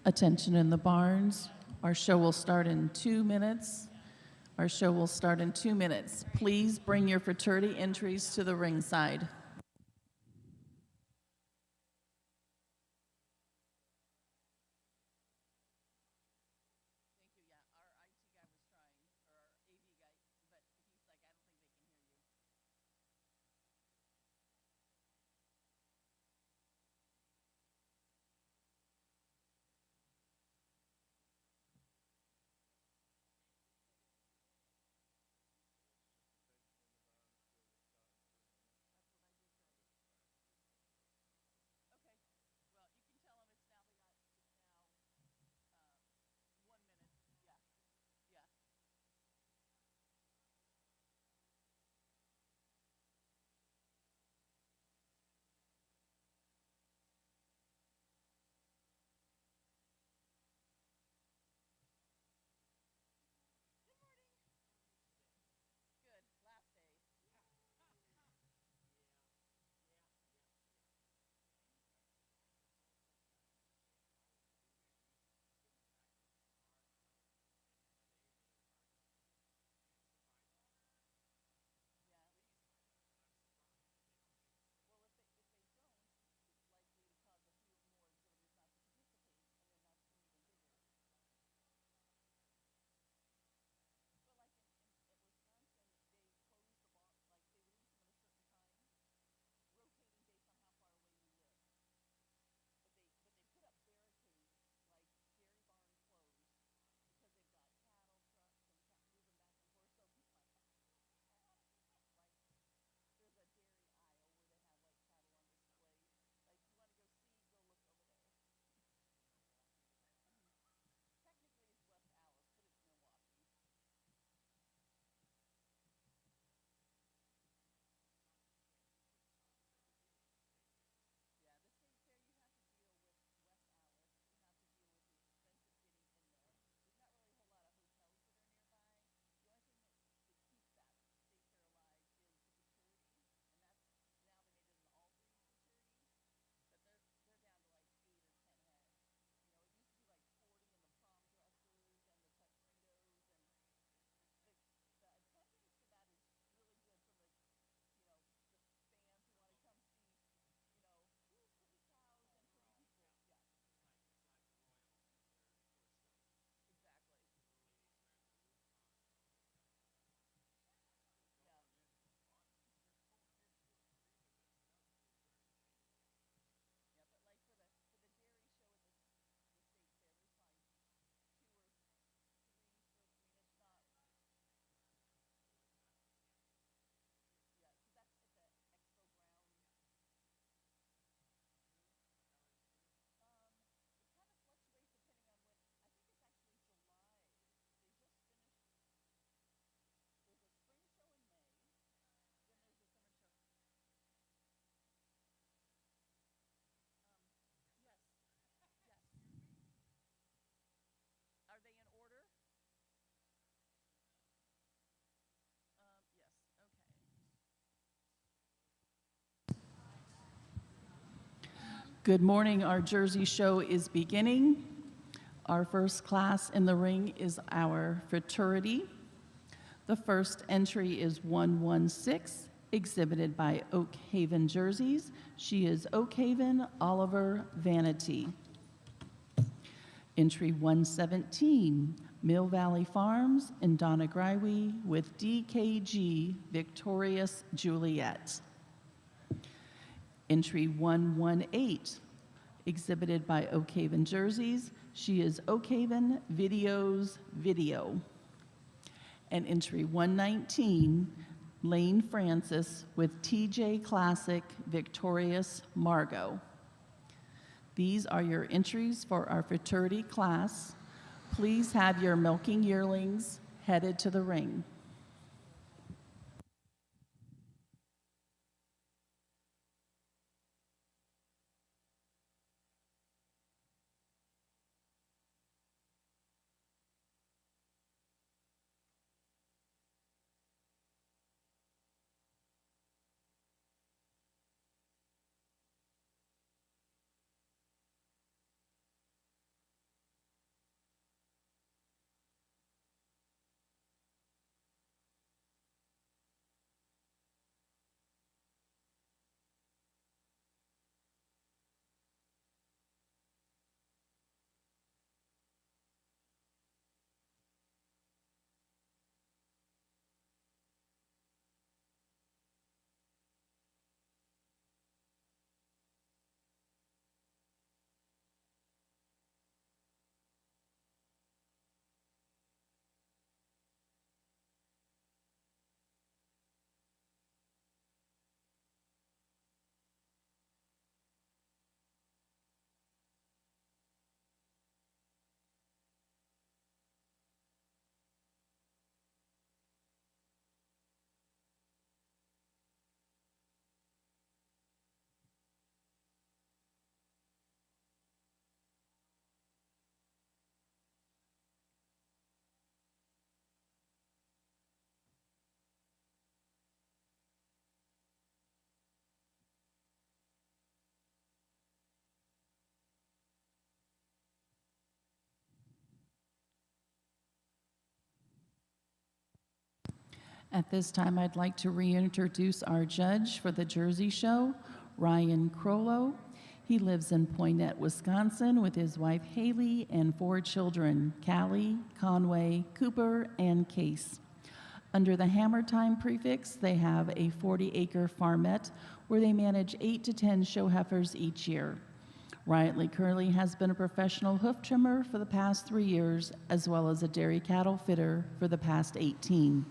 Attention in the barns. Our show will start in 2 minutes. Our show will start in 2 minutes. Please bring your fraternity entries to the ringside. Good morning. Our Jersey show is beginning. Our first class in the ring is our fraternity. The first entry is 116, exhibited by Oak Haven Jerseys. She is Oak Haven Oliver Vanity. Entry 117, Mill Valley Farms in Donna Greiwe with DKG Victorious Juliet. Entry 118, exhibited by Oak Haven Jerseys. She is Oak Haven Videos Video. And entry 119, Lane Francis with TJ Classic Victorious Margot. These are your entries for our fraternity class. Please have your milking yearlings headed to the ring. At this time, I'd like to reintroduce our judge for the Jersey Show, Ryan Crollo. He lives in Poynette, Wisconsin with his wife Haley and 4 children, Callie, Conway, Cooper, and Case. Under the Hammer Time prefix, they have a 40-acre farmette where they manage 8 to 10 show heifers each year. Ryan Lee Curley has been a professional hoof trimmer for the past 3 years, as well as a dairy cattle fitter for the past 18.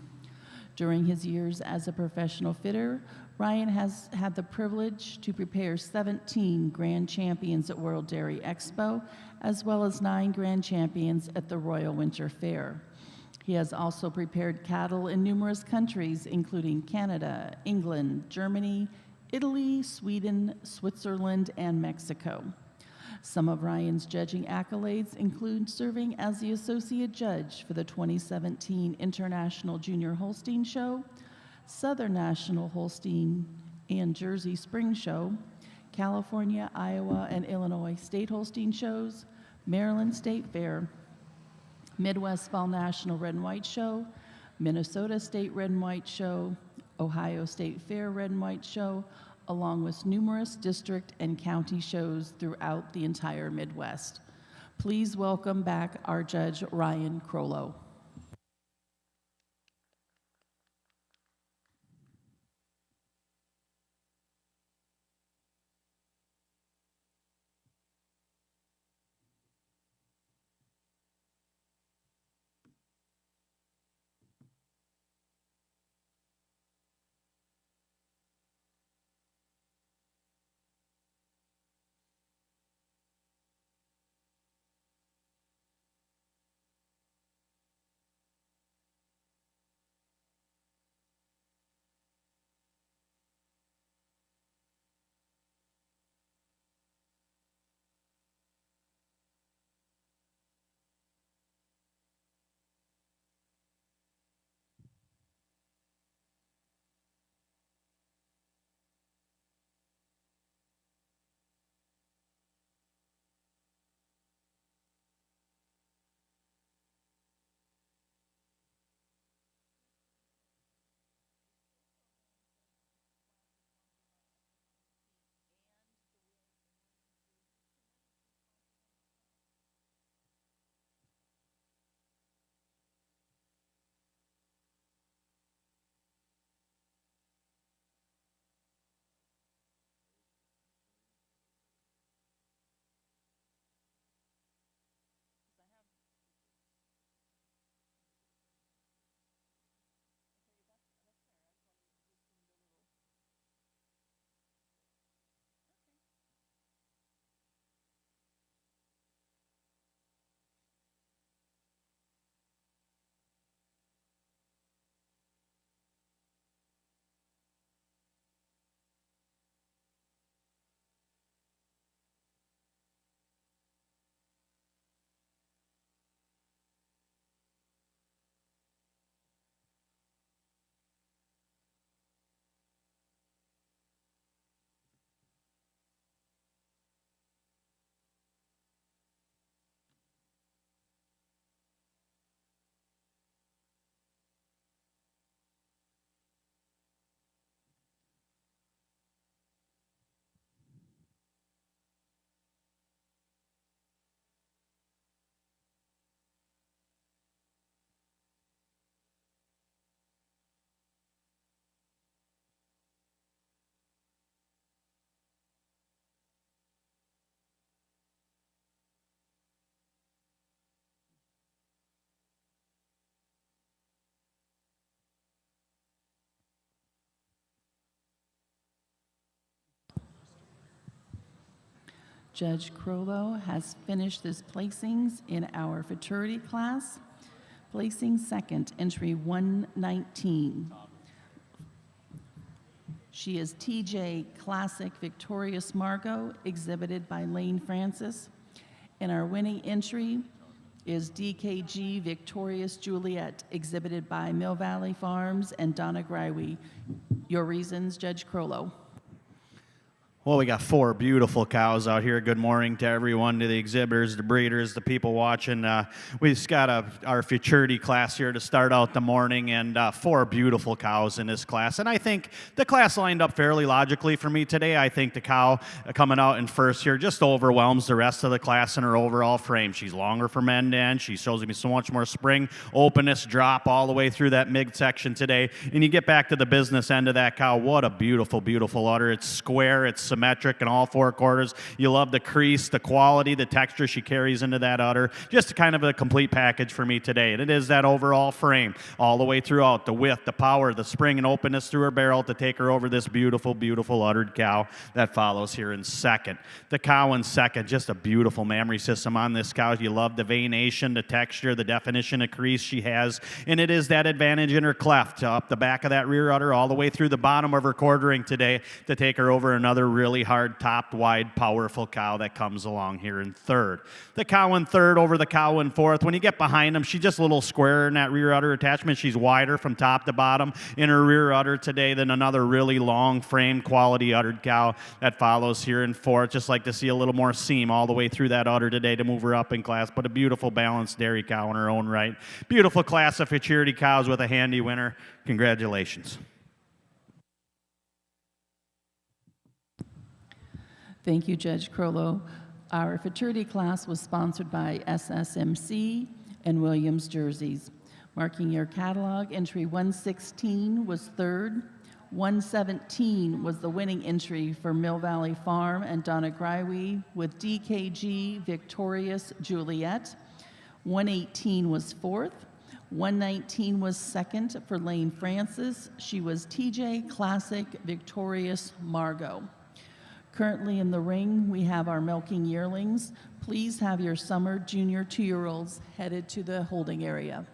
During his years as a professional fitter, Ryan has had the privilege to prepare 17 grand champions at World Dairy Expo, as well as 9 grand champions at the Royal Winter Fair. He has also prepared cattle in numerous countries, including Canada, England, Germany, Italy, Sweden, Switzerland, and Mexico. Some of Ryan's judging accolades include serving as the associate judge for the 2017 International Junior Holstein Show, Southern National Holstein and Jersey Spring Show, California, Iowa, and Illinois State Holstein Shows, Maryland State Fair, Midwest Fall National Red and White Show, Minnesota State Red and White Show, Ohio State Fair Red and White Show, along with numerous district and county shows throughout the entire Midwest. Please welcome back our Judge Ryan Crollo. Judge Crollo has finished his placings in our fraternity class. Placing second, entry 119. She is TJ Classic Victorious Margot, exhibited by Lane Francis. And our winning entry is DKG Victorious Juliet, exhibited by Mill Valley Farms and Donna Greiwe. Your reasons, Judge Crollo. Well, we got four beautiful cows out here. Good morning to everyone, to the exhibitors, the breeders, the people watching. We just got our futurity class here to start out the morning, and four beautiful cows in this class. And I think the class lined up fairly logically for me today. I think the cow coming out in first here just overwhelms the rest of the class in her overall frame. She's longer from end to end. She shows me so much more spring, openness, drop all the way through that midsection today. And you get back to the business end of that cow. What a beautiful, beautiful udder. It's square. It's symmetric in all four quarters. You love the crease, the quality, the texture she carries into that udder. Just kind of a complete package for me today. And it is that overall frame all the way throughout, the width, the power, the spring and openness through her barrel to take her over this beautiful, beautiful uddered cow that follows here in second. The cow in second, just a beautiful mammary system on this cow. You love the veination, the texture, the definition of crease she has. And it is that advantage in her cleft up the back of that rear udder all the way through the bottom of her quartering today to take her over another really hard, topped, wide, powerful cow that comes along here in third. The cow in third over the cow in fourth. When you get behind them, she's just a little squarer in that rear udder attachment. She's wider from top to bottom in her rear udder today than another really long frame quality uddered cow that follows here in fourth. Just like to see a little more seam all the way through that udder today to move her up in class, but a beautiful balanced dairy cow in her own right. Beautiful class of futurity cows with a handy winner. Congratulations. Thank you, Judge Crollo. Our futurity class was sponsored by SSMC and Williams Jerseys. Marking your catalog, entry 116 was third. 117 was the winning entry for Mill Valley Farm and Donna Greiwe with DKG Victorious Juliet. 118 was fourth. 119 was second for Lane Francis. She was TJ Classic Victorious Margot. Currently in the ring, we have our milking yearlings. Please have your summer junior 2-year-olds headed to the holding area.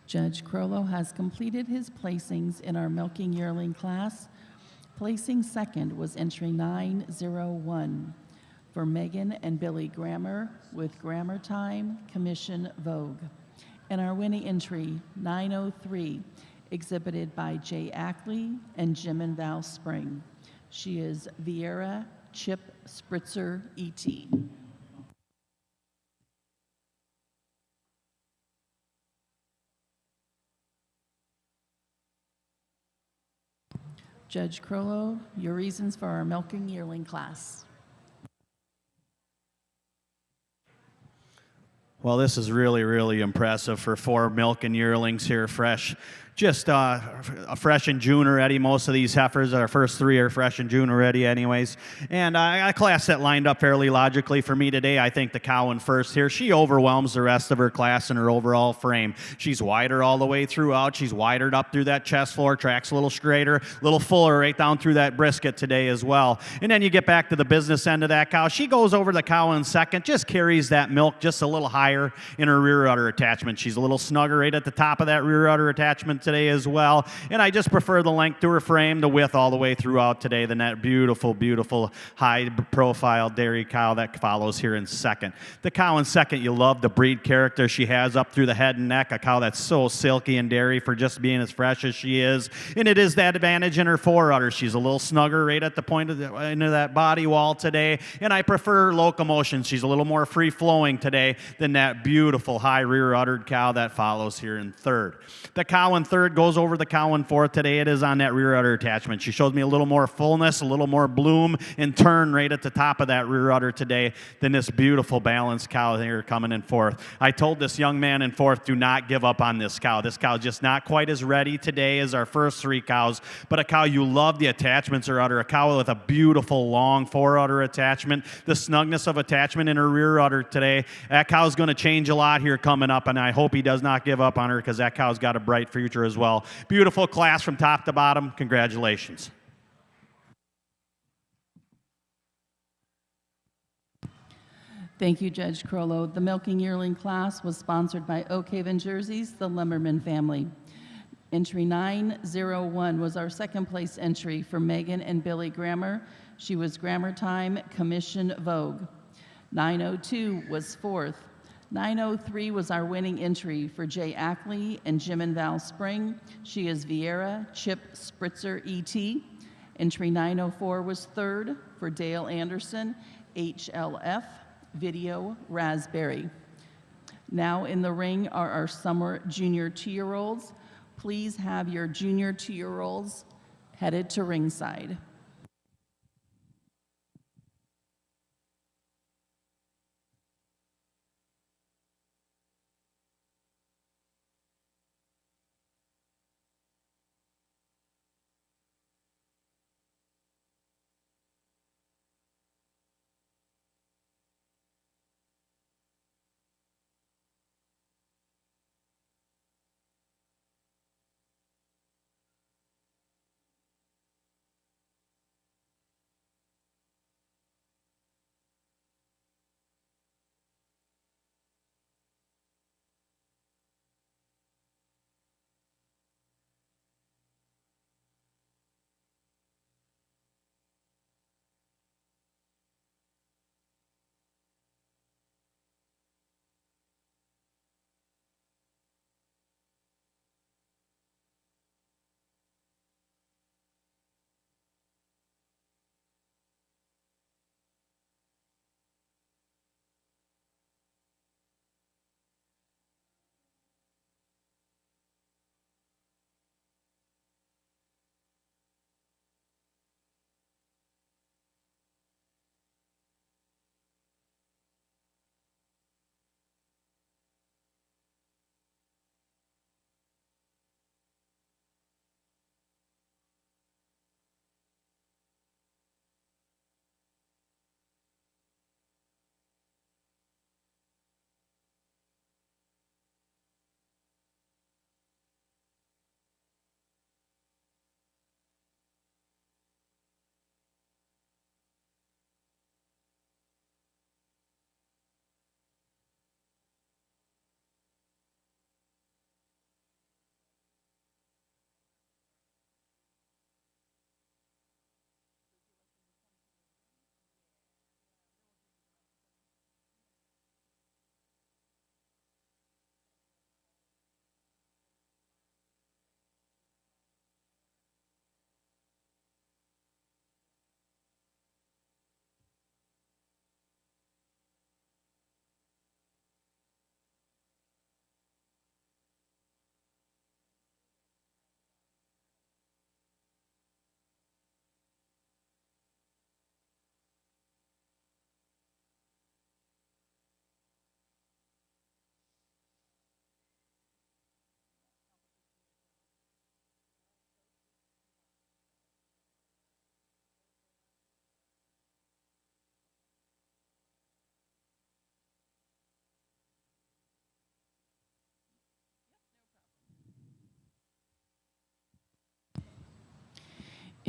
Judge Crollo has completed his placings in our milking yearling class. Placing second was entry 901 for Megan and Billy Grammer with Grammar Time, Commission Vogue. And our winning entry 903, exhibited by Jay Ackley and Jim and Val Spring. She is Vieira Chip Spritzer E.T. Judge Crollo, your reasons for our milking yearling class. Well, this is really, really impressive for 4 milking yearlings here, fresh. Just fresh in June already. Most of these heifers, our first 3 are fresh in June already anyways. And a class that lined up fairly logically for me today. I think the cow in first here, she overwhelms the rest of her class in her overall frame. She's wider all the way throughout. She's widered up through that chest floor, tracks a little straighter, a little fuller right down through that brisket today as well. And then you get back to the business end of that cow. She goes over the cow in second, just carries that milk just a little higher in her rear udder attachment. She's a little snugger right at the top of that rear udder attachment today as well. And I just prefer the length to her frame, the width all the way throughout today than that beautiful, beautiful high profile dairy cow that follows here in second. The cow in second, you love the breed character she has up through the head and neck, a cow that's so silky and dairy for just being as fresh as she is. And it is that advantage in her fore udder. She's a little snugger right at the point of into that body wall today. And I prefer her locomotion. She's a little more free flowing today than that beautiful high rear uddered cow that follows here in third. The cow in third goes over the cow in fourth today. It is on that rear udder attachment. She shows me a little more fullness, a little more bloom and turn right at the top of that rear udder today than this beautiful balanced cow here coming in fourth. I told this young man in fourth, do not give up on this cow. This cow is just not quite as ready today as our first 3 cows, but a cow you love the attachments her udder, a cow with a beautiful long fore udder attachment, the snugness of attachment in her rear udder today. That cow's going to change a lot here coming up, and I hope he does not give up on her because that cow's got a bright future as well. Beautiful class from top to bottom. Congratulations. Thank you, Judge Crollo. The milking yearling class was sponsored by Oak Haven Jerseys, the Lemmerman family. Entry 901 was our second place entry for Megan and Billy Grammer. She was Grammar Time, Commission Vogue. 902 was fourth. 903 was our winning entry for Jay Ackley and Jim and Val Spring. She is Vieira Chip Spritzer E.T. Entry 904 was third for Dale Anderson, HLF, Video Raspberry. Now in the ring are our summer junior 2-year-olds. Please have your junior 2-year-olds headed to ringside.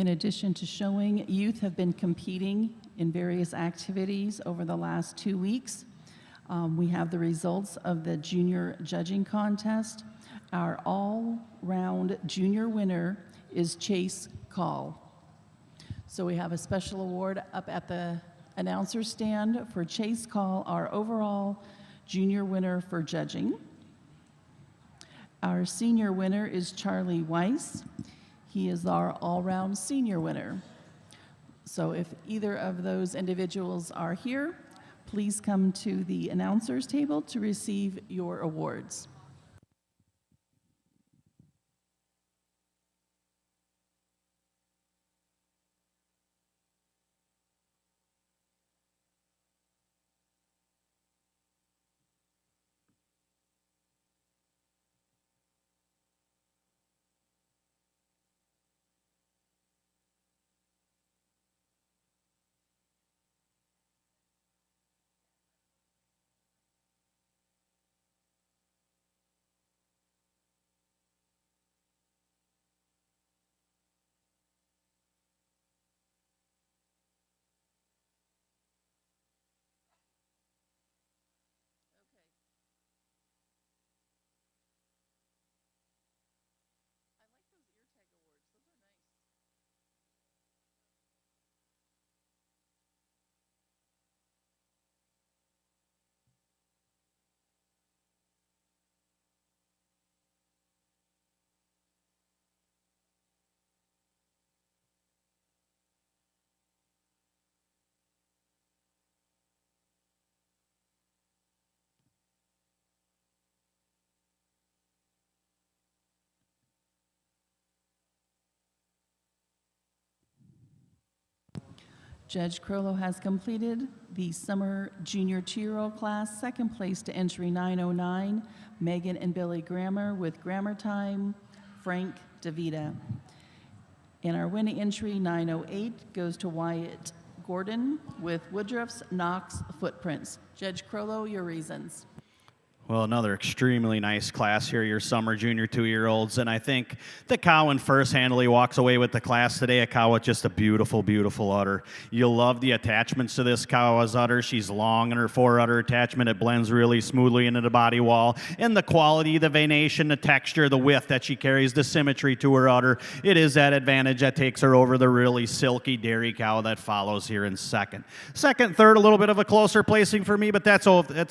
In addition to showing, youth have been competing in various activities over the last 2 weeks. We have the results of the junior judging contest. Our all-round junior winner is Chase Call. So we have a special award up at the announcer stand for Chase Call, our overall junior winner for judging. Our senior winner is Charlie Weiss. He is our all-round senior winner. So if either of those individuals are here, please come to the announcer's table to receive your awards. Judge Curlow has completed the summer junior two-year-old class, second place to entry 909, Megan and Billy Grammer with Grammar Time, Frank DeVita. And our winning entry 908 goes to Wyatt Gordon with Woodruff's Knox Footprints. Judge Curlow, your reasons. Well, another extremely nice class here, your summer junior two-year-olds. And I think the cow in first handily walks away with the class today. A cow with just a beautiful, beautiful udder. You'll love the attachments to this cow's udder. She's long in her fore-udder attachment. It blends really smoothly into the body wall. And the quality, the venation, the texture, the width that she carries, the symmetry to her udder, it is that advantage that takes her over the really silky dairy cow that follows here in second. Second, third, a little bit of a closer placing for me, but that's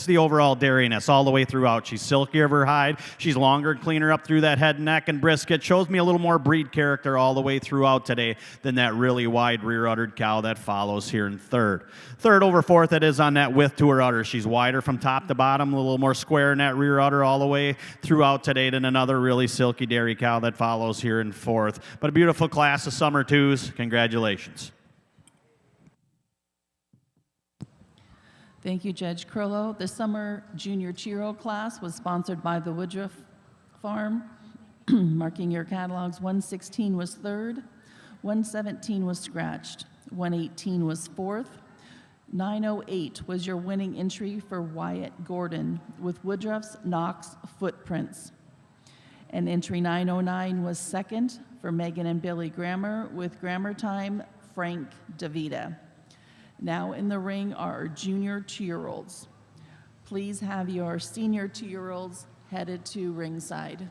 the overall dairiness all the way throughout. She's silkier of her hide. She's longer and cleaner up through that head, neck, and brisket. Shows me a little more breed character all the way throughout today than that really wide rear-uddered cow that follows here in third. Third over fourth, it is on that width to her udder. She's wider from top to bottom, a little more square in that rear udder all the way throughout today than another really silky dairy cow that follows here in fourth. But a beautiful class of summer twos. Congratulations. Thank you, Judge Curlow. The summer junior two-year-old class was sponsored by the Woodruff Farm. Marking your catalogs, 116 was third, 117 was scratched, 118 was fourth, 908 was your winning entry for Wyatt Gordon with Woodruff's Knox Footprints. And entry 909 was second for Megan and Billy Grammer with Grammar Time, Frank DeVita. Now in the ring are our junior two-year-olds. Please have your senior two-year-olds headed to ringside.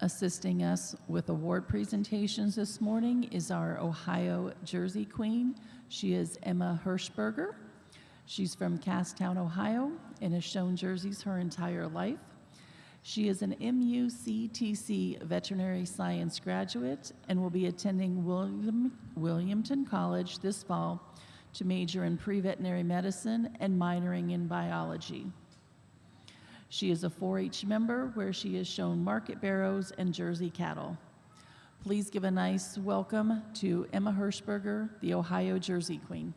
Assisting us with award presentations this morning is our Ohio Jersey Queen. She is Emma Hirschberger. She's from Casstown, Ohio, and has shown jerseys her entire life. She is an MUCTC veterinary science graduate and will be attending Williamton College this fall to major in pre-veterinary medicine and minoring in biology. She is a 4-H member where she has shown market barrows and Jersey cattle. Please give a nice welcome to Emma Hirschberger, the Ohio Jersey Queen.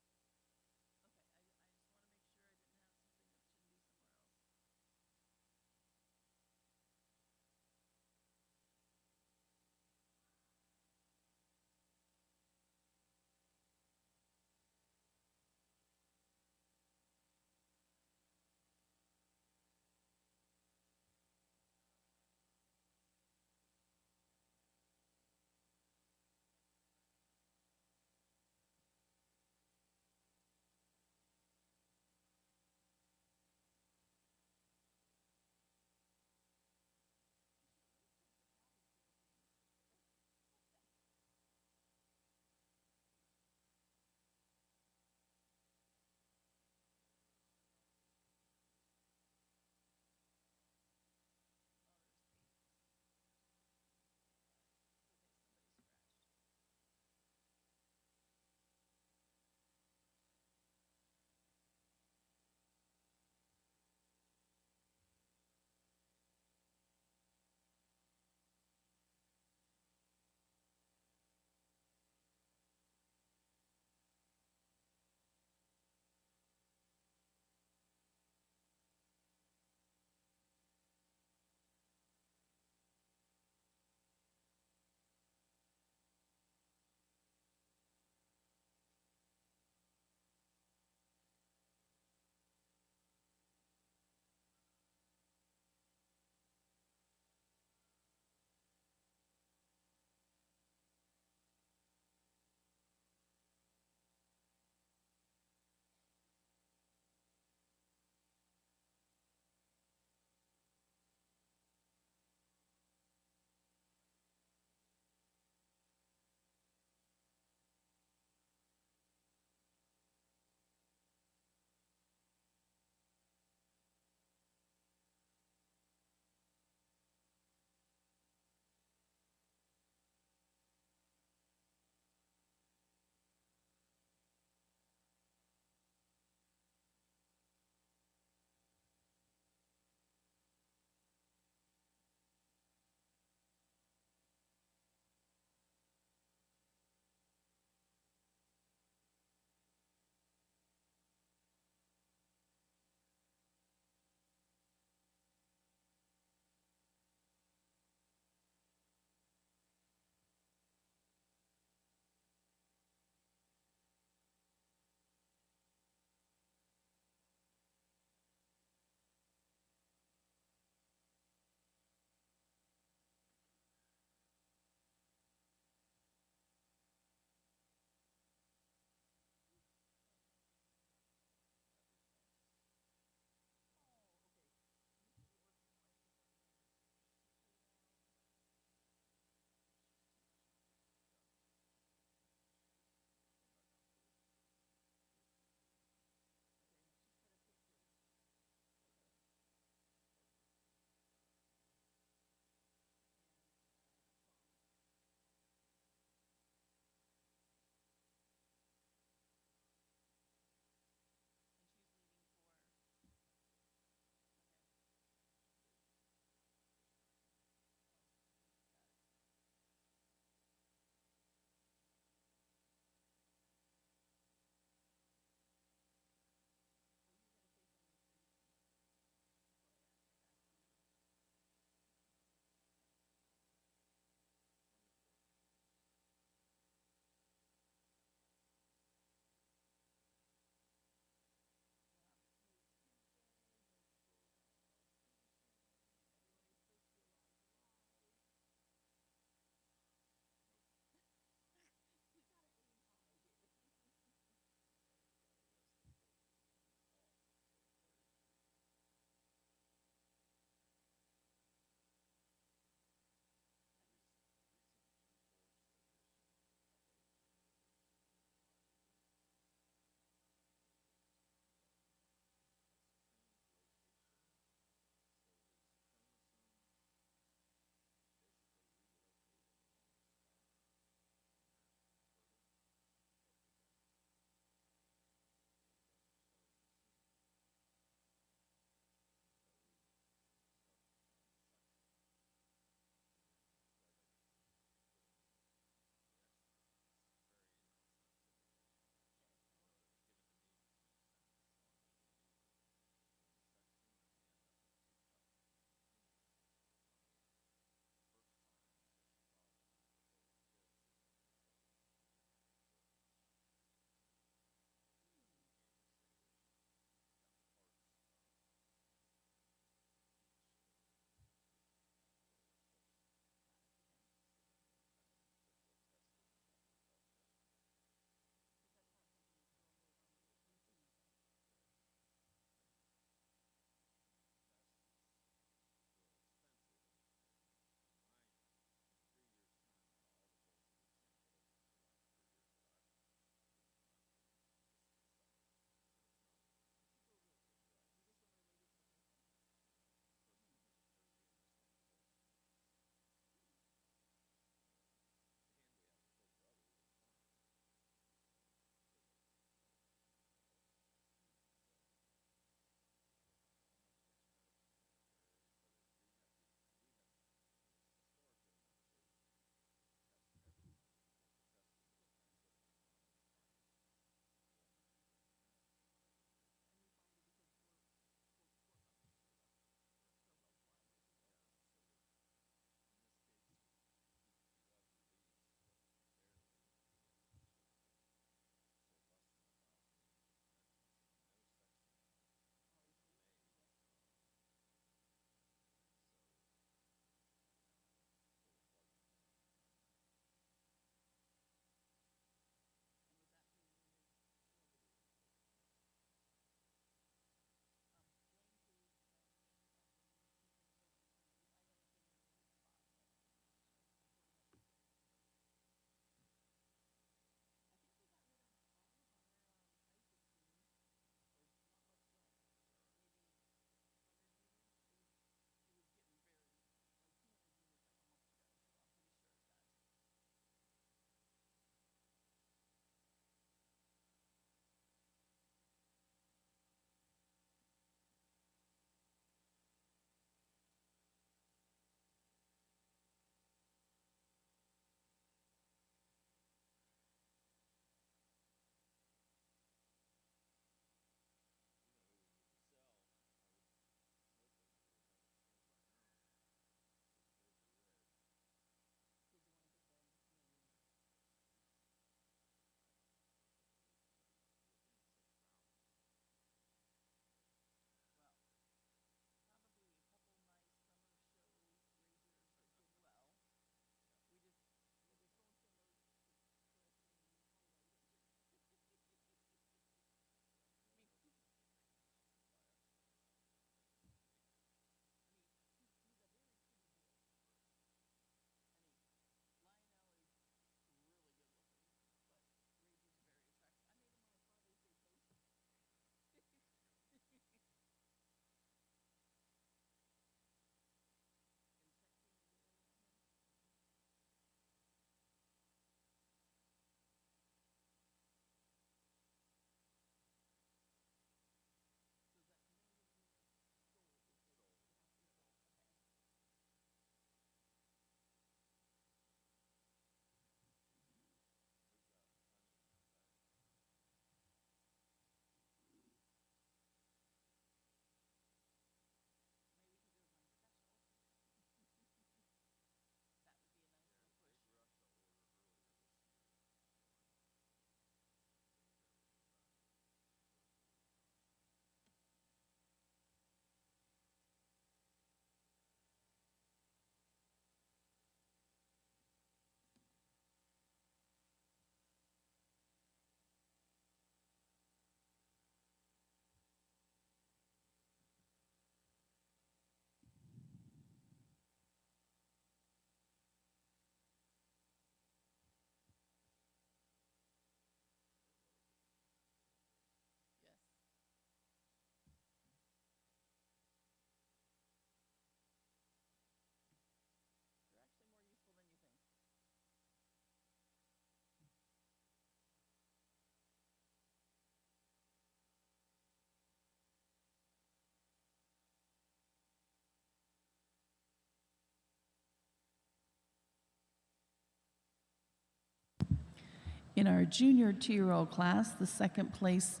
In our junior 2-year-old class, the second place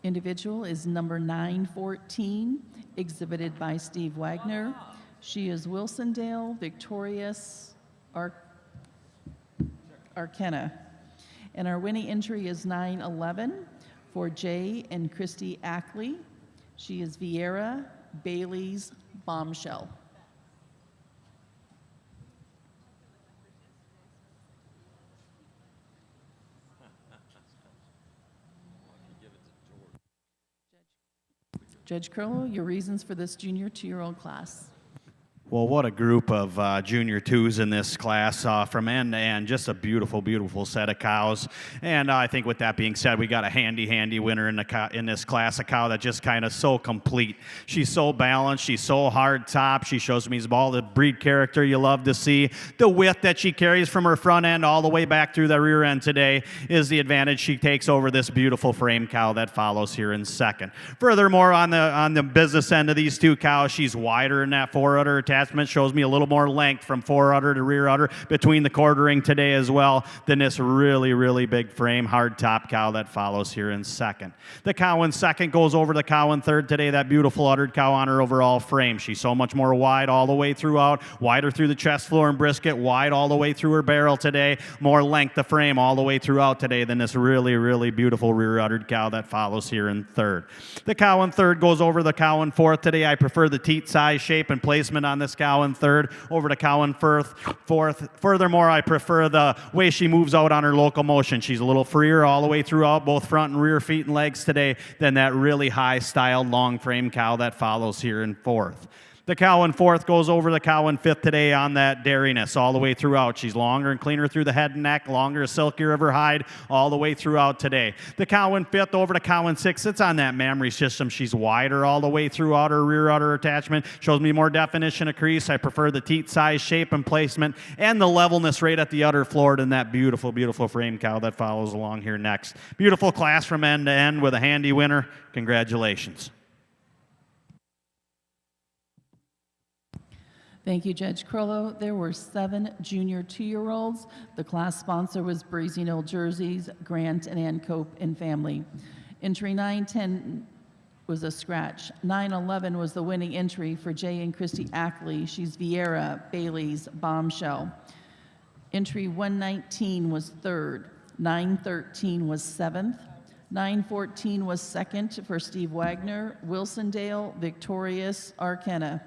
individual is number 914, exhibited by Steve Wagner. She is Wilsondale Victorious Arkenna. And our winning entry is 911 for Jay and Christy Ackley. She is Vieira Bailey's Bombshell. Judge Curlow, your reasons for this junior 2-year-old class. Well, what a group of junior twos in this class from end to end. Just a beautiful, beautiful set of cows. And I think with that being said, we got a handy winner in this class, a cow that just kind of so complete. She's so balanced. She's so hard top. She shows me all the breed character you love to see. The width that she carries from her front end all the way back through the rear end today is the advantage she takes over this beautiful frame cow that follows here in second. Furthermore, on the business end of these two cows, she's wider in that forerunner attachment. Shows me a little more length from forerunner to rear udder between the quartering today as well than this really big frame hard top cow that follows here in second. The cow in second goes over the cow in third today, that beautiful uddered cow on her overall frame. She's so much more wide all the way throughout, wider through the chest floor and brisket, wide all the way through her barrel today, more length of frame all the way throughout today than this really beautiful rear uddered cow that follows here in third. The cow in third goes over the cow in fourth today. I prefer the teat size, shape, and placement on this cow in third over to cow in fourth. Furthermore, I prefer the way she moves out on her locomotion. She's a little freer all the way throughout, both front and rear feet and legs today, than that really high-styled long frame cow that follows here in fourth. The cow in fourth goes over the cow in fifth today on that dairiness all the way throughout. She's longer and cleaner through the head and neck, longer, silkier of her hide all the way throughout today. The cow in fifth over to cow in sixth. It's on that mammary system. She's wider all the way throughout her rear udder attachment. Shows me more definition of crease. I prefer the teat size, shape, and placement, and the levelness right at the udder floor than that beautiful frame cow that follows along here next. Beautiful class from end to end with a handy winner. Congratulations. Thank you, Judge Crollo. There were 7 junior 2-year-olds. The class sponsor was Breezy Knoll Jerseys, Grant and Ann Cope and family. Entry 910 was a scratch. 911 was the winning entry for Jay and Christy Ackley. She's Vieira Bailey's Bombshell. Entry 119 was third. 913 was seventh. 914 was second for Steve Wagner, Wilsondale Victorious Arkenna.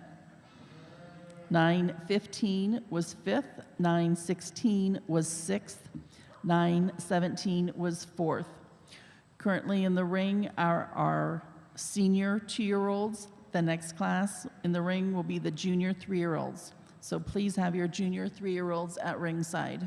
915 was fifth, 916 was sixth, 917 was fourth. Currently in the ring are our senior 2-year-olds. The next class in the ring will be the junior 3-year-olds. So please have your junior 3-year-olds at ringside.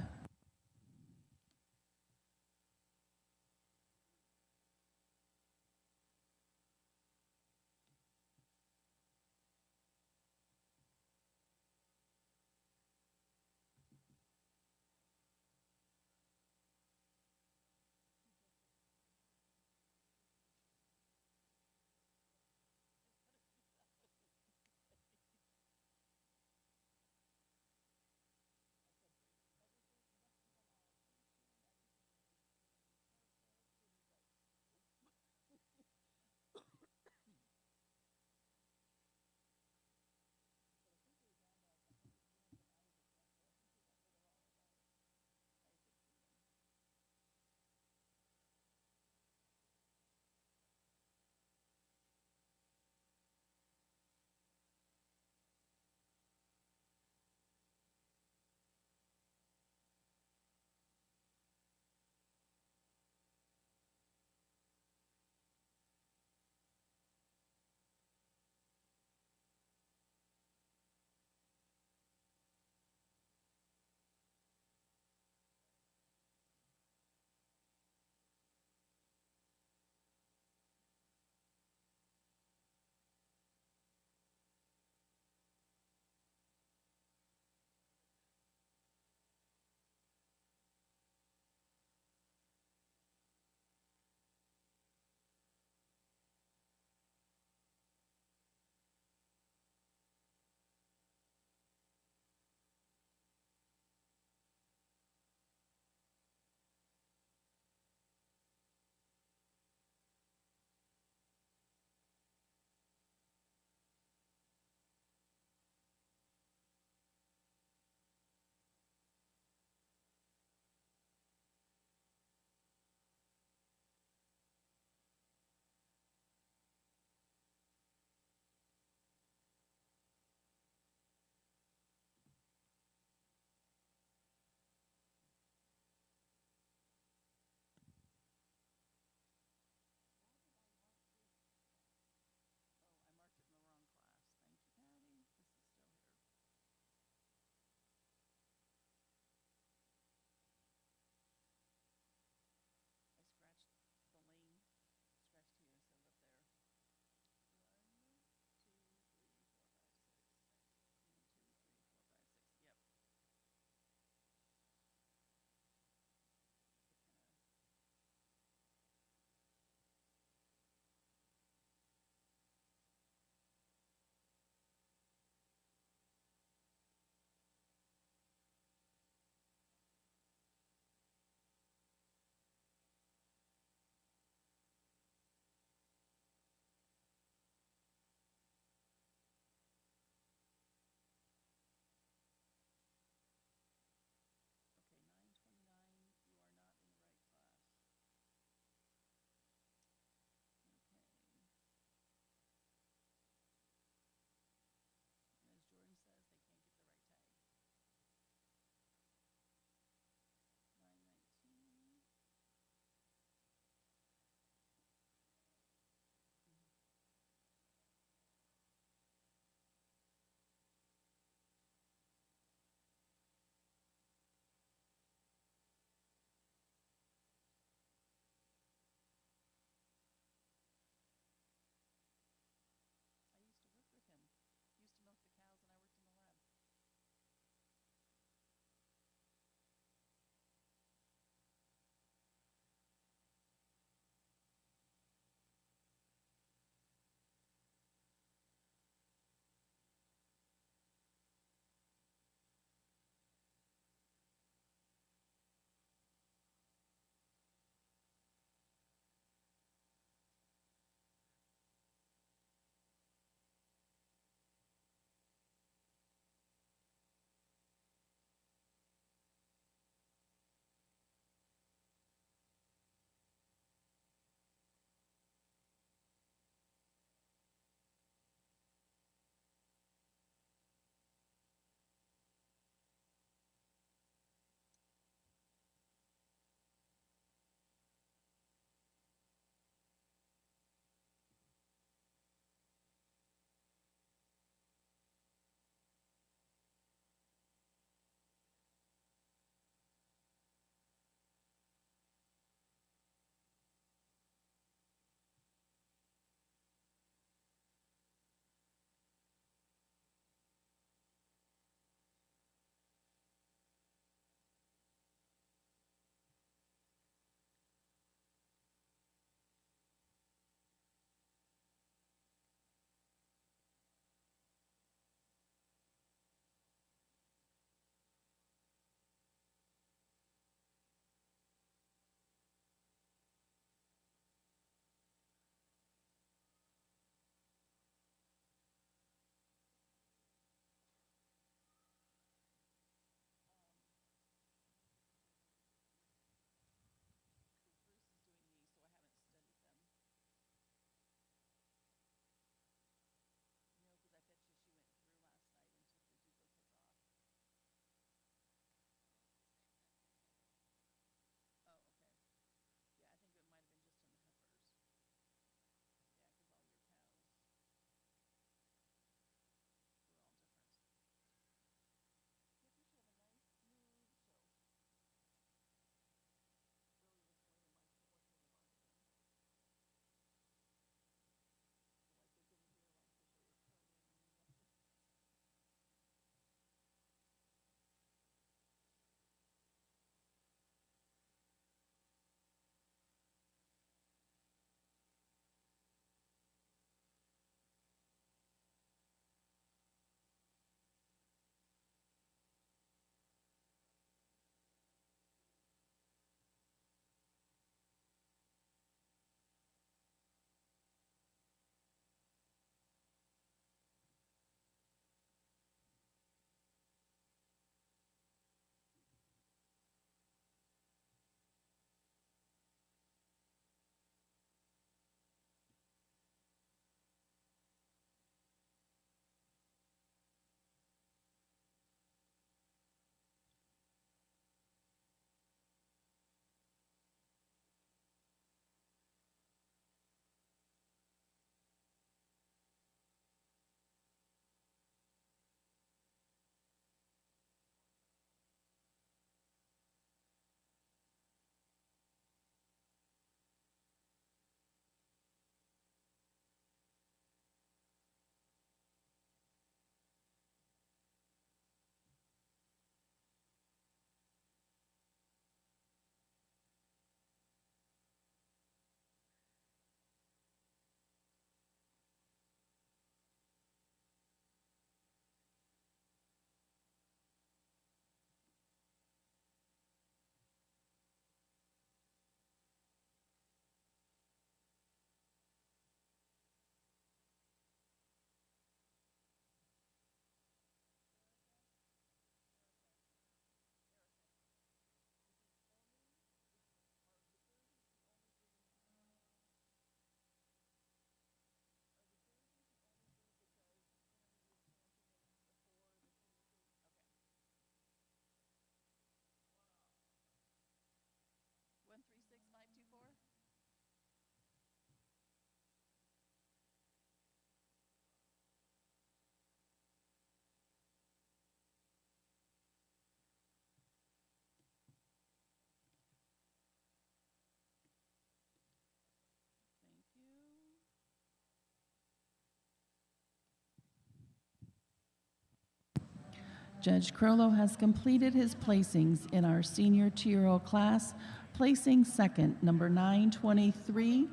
Judge Crollo has completed his placings in our senior two-year-old class, placing second, number 923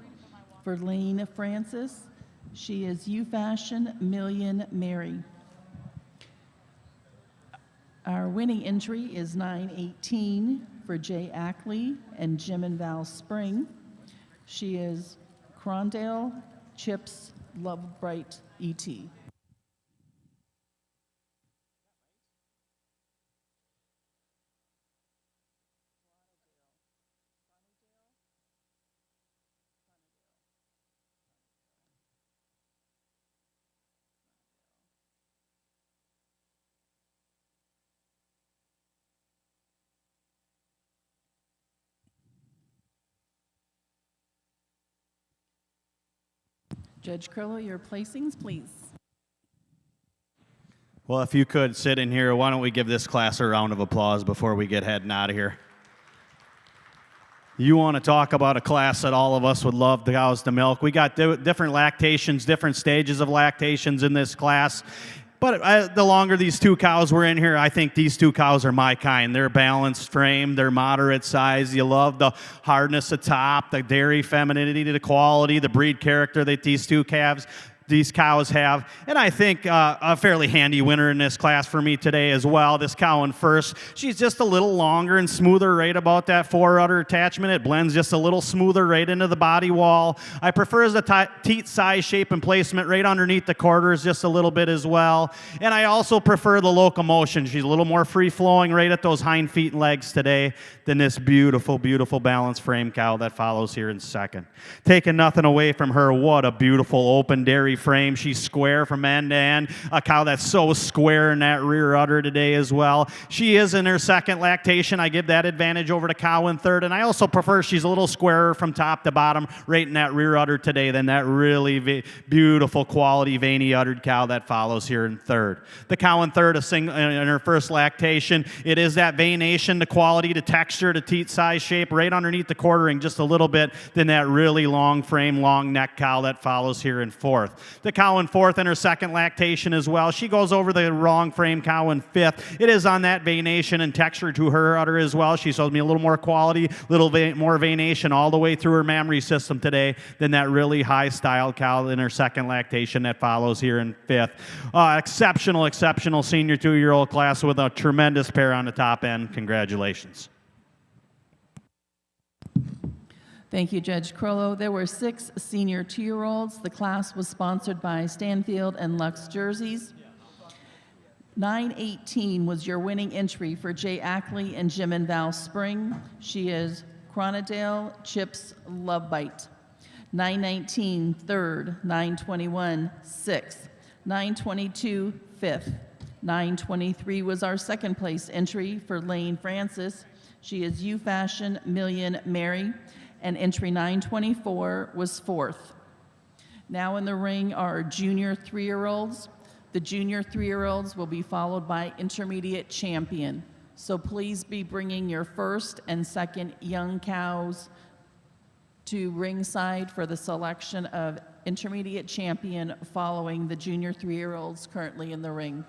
for Lane Francis. She is U Fashion Million Mary. Our winning entry is 918 for Jay Ackley and Jim and Val Spring. She is Crondale Chips Love Bright E.T. Judge Curlow, your placings, please. Well, if you could sit in here, why don't we give this class a round of applause before we get heading out of here? You want to talk about a class that all of us would love the cows to milk. We got different lactations, different stages of lactations in this class. But the longer these two cows were in here, I think these two cows are my kind. They're balanced frame, they're moderate size. You love the hardness of top, the dairy femininity, the quality, the breed character that these cows have. And I think a fairly handy winner in this class for me today as well. This cow in first, she's just a little longer and smoother right about that fore-udder attachment. It blends just a little smoother right into the body wall. I prefer the teat size, shape, and placement right underneath the quarters just a little bit as well. And I also prefer the locomotion. She's a little more free-flowing right at those hind feet and legs today than this beautiful, beautiful balanced frame cow that follows here in second. Taking nothing away from her, what a beautiful open dairy frame. She's square from end to end. A cow that's so square in that rear udder today as well. She is in her second lactation. I give that advantage over to cow in third. And I also prefer she's a little squarer from top to bottom right in that rear udder today than that really beautiful quality veiny uddered cow that follows here in third. The cow in third in her first lactation. It is that veination, the quality, the texture, the teat size shape right underneath the quartering just a little bit than that really long frame, long neck cow that follows here in fourth. The cow in fourth in her second lactation as well. She goes over the wrong frame cow in fifth. It is on that veination and texture to her udder as well. She shows me a little more quality, a little more veination all the way through her mammary system today than that really high-styled cow in her second lactation that follows here in fifth. Exceptional senior two-year-old class with a tremendous pair on the top end. Congratulations. Thank you, Judge Crollo. There were 6 senior two-year-olds. The class was sponsored by Stanfield and Lux Jerseys. 918 was your winning entry for Jay Ackley and Jim and Val Spring. She is Cronadale Chips Love Bite. 919, third. 921, sixth. 922, fifth. 923 was our second place entry for Lane Francis. She is U Fashion Million Mary. And entry 924 was fourth. Now in the ring are junior three-year-olds. The junior three-year-olds will be followed by intermediate champion. So please be bringing your first and second young cows to ringside for the selection of intermediate champion following the junior three-year-olds currently in the ring.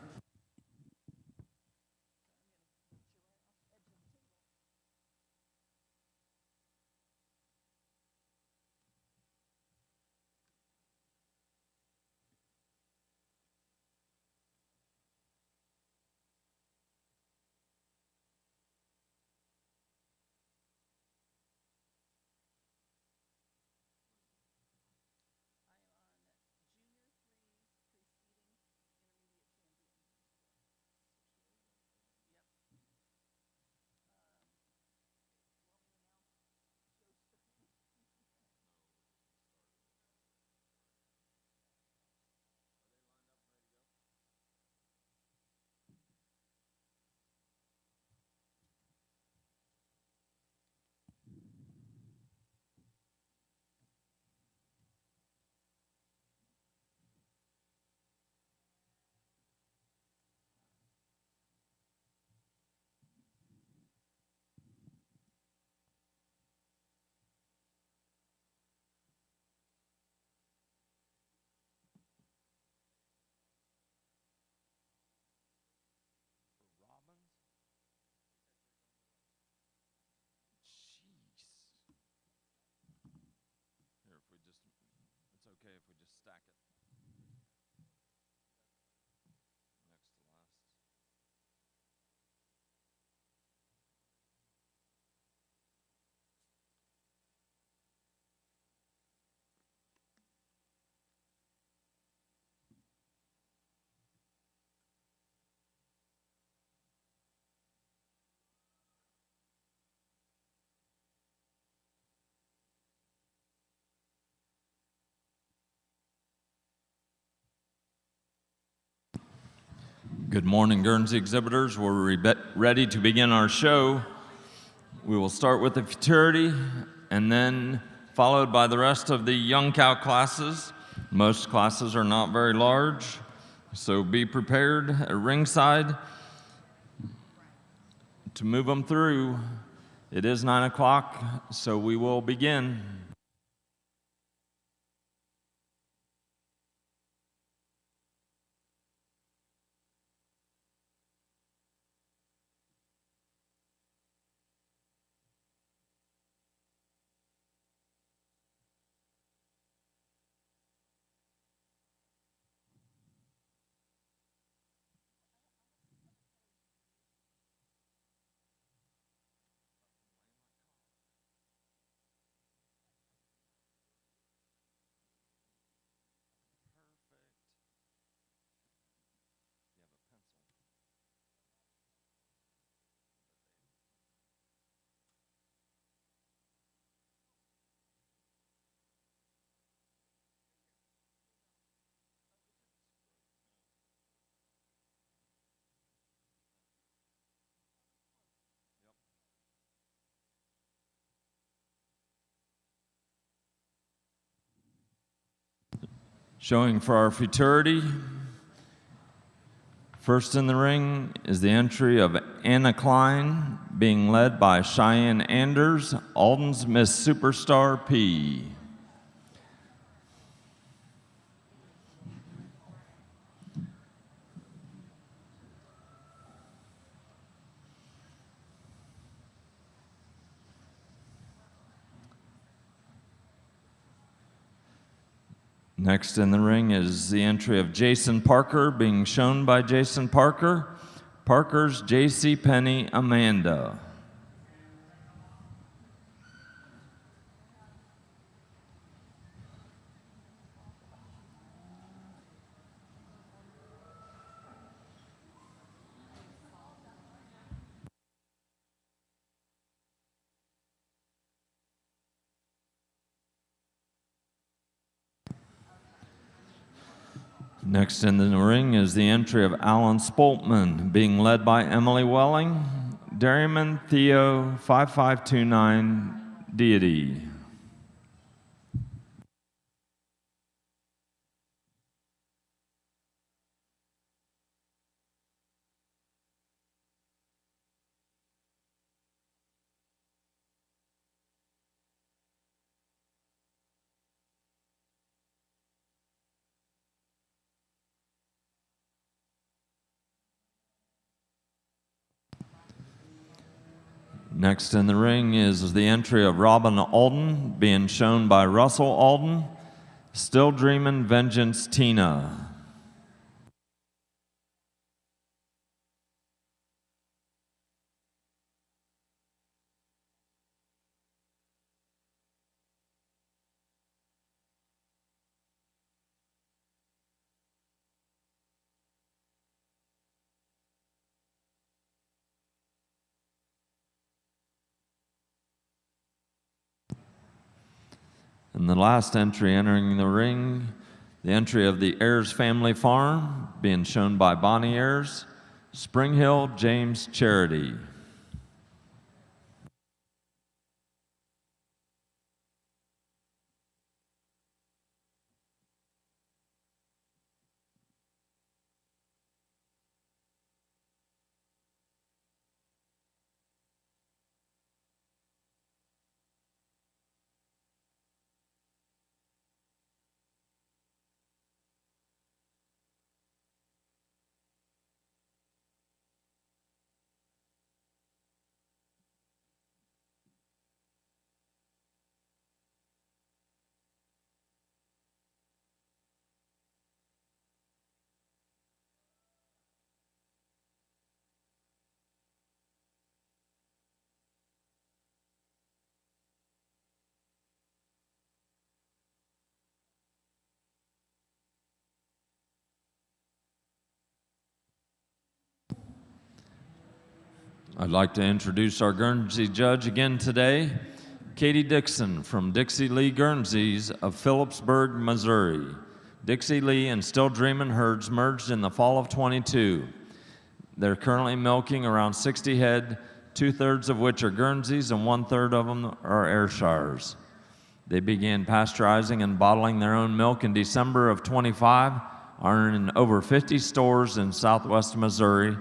okay if we just stack it? Next to last. Good morning, Guernsey exhibitors. We're ready to begin our show. We will start with the futurity and then followed by the rest of the young cow classes. Most classes are not very large, so be prepared at ringside to move them through. It is 9 o'clock, so we will begin. Showing for our futurity, first in the ring is the entry of Anna Klein, being led by Cheyenne Anders, Alden's Miss Superstar P. Next in the ring is the entry of Jason Parker, being shown by Jason Parker, Parker's J.C. Penney Amanda. Next in the ring is the entry of Alan Spoltman, being led by Emily Welling, Dairyman Theo 5529 Deity. Next in the ring is the entry of Robin Alden, being shown by Russell Alden, Still Dreamin' Vengeance Tina. And the last entry entering the ring, the entry of the Ayers Family Farm, being shown by Bonnie Ayers, Spring Hill James Charity. I'd like to introduce our Guernsey judge again today, Katie Dixon from Dixie Lee Guernseys of Phillipsburg, Missouri. Dixie Lee and Still Dreamin' herds merged in the fall of 22. They're currently milking around 60 head, 2/3 of which are Guernseys and 1/3 of them are Ayrshires. They began pasteurizing and bottling their own milk in December of 25, are in over 50 stores in southwest Missouri,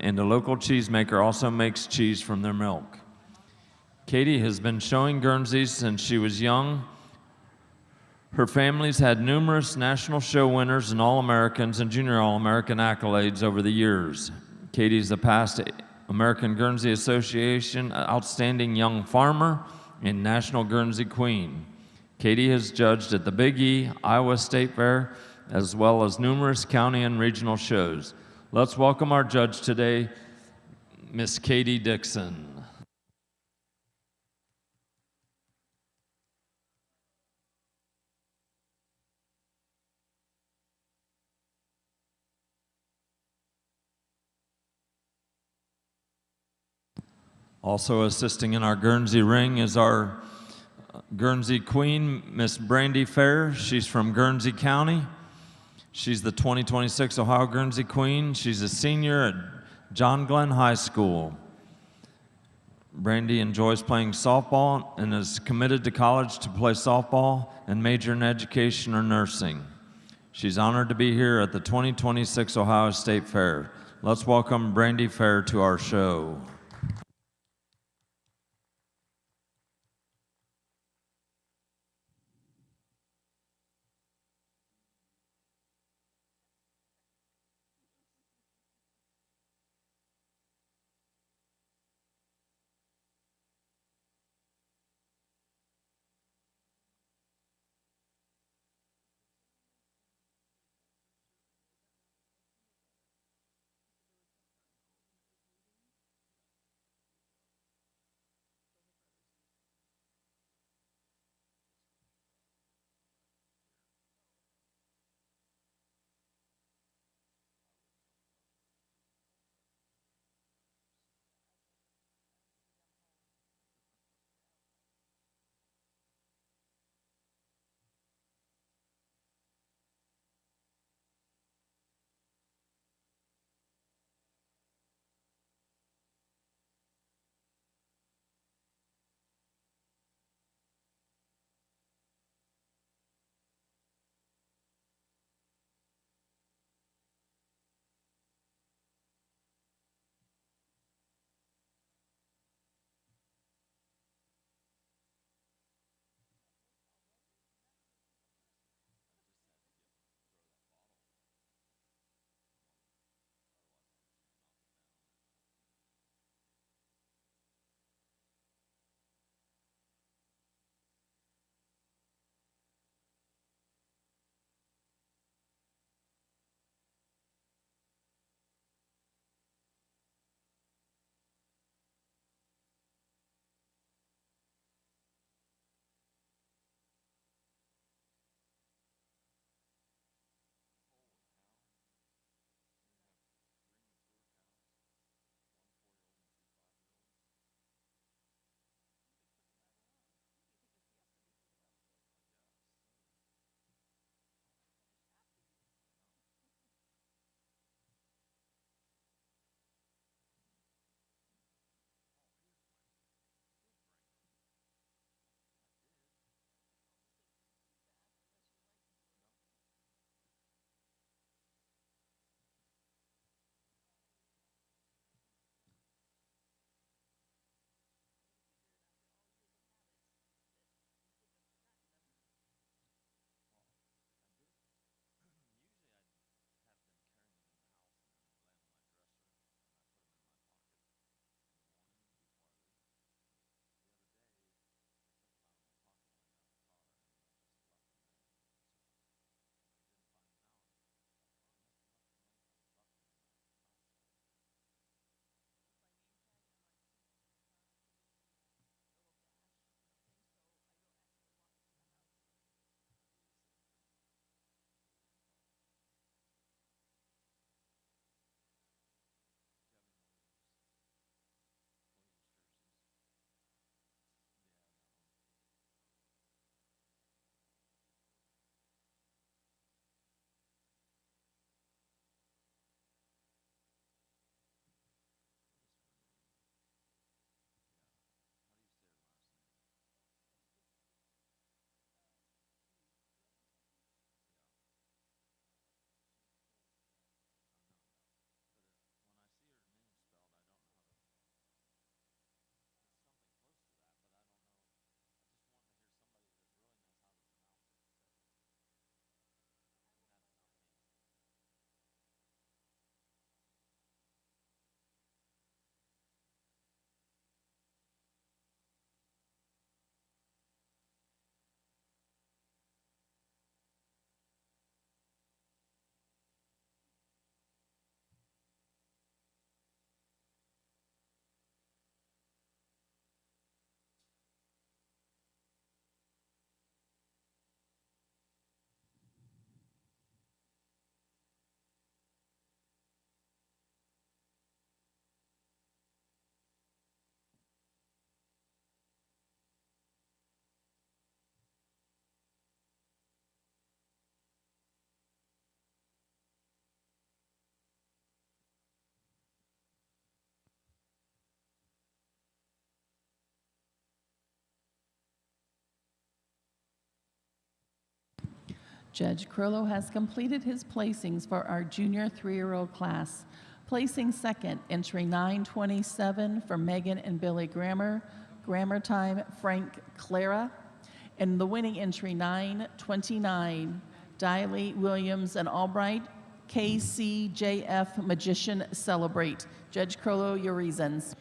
and a local cheesemaker also makes cheese from their milk. Katie has been showing Guernseys since she was young. Her family's had numerous national show winners and All-Americans and Junior All-American accolades over the years. Katie's a past American Guernsey Association Outstanding Young Farmer and National Guernsey Queen. Katie has judged at the Big E, Iowa State Fair, as well as numerous county and regional shows. Let's welcome our judge today, Miss Katie Dixon. Also assisting in our Guernsey ring is our Guernsey Queen, Miss Brandy Fair. She's from Guernsey County. She's the 2026 Ohio Guernsey Queen. She's a senior at John Glenn High School. Brandy enjoys playing softball and is committed to college to play softball and major in education or nursing. She's honored to be here at the 2026 Ohio State Fair. Let's welcome Brandy Fair to our show. Judge Curlow has completed his placings for our junior 3-year-old class. Placing second, entry 927 for Megan and Billy Grammer, grammar time Frank Clara. And the winning entry 929, Diley, Williams, and Albright, KCJF Magician Celebrate. Judge Curlow, your reasons.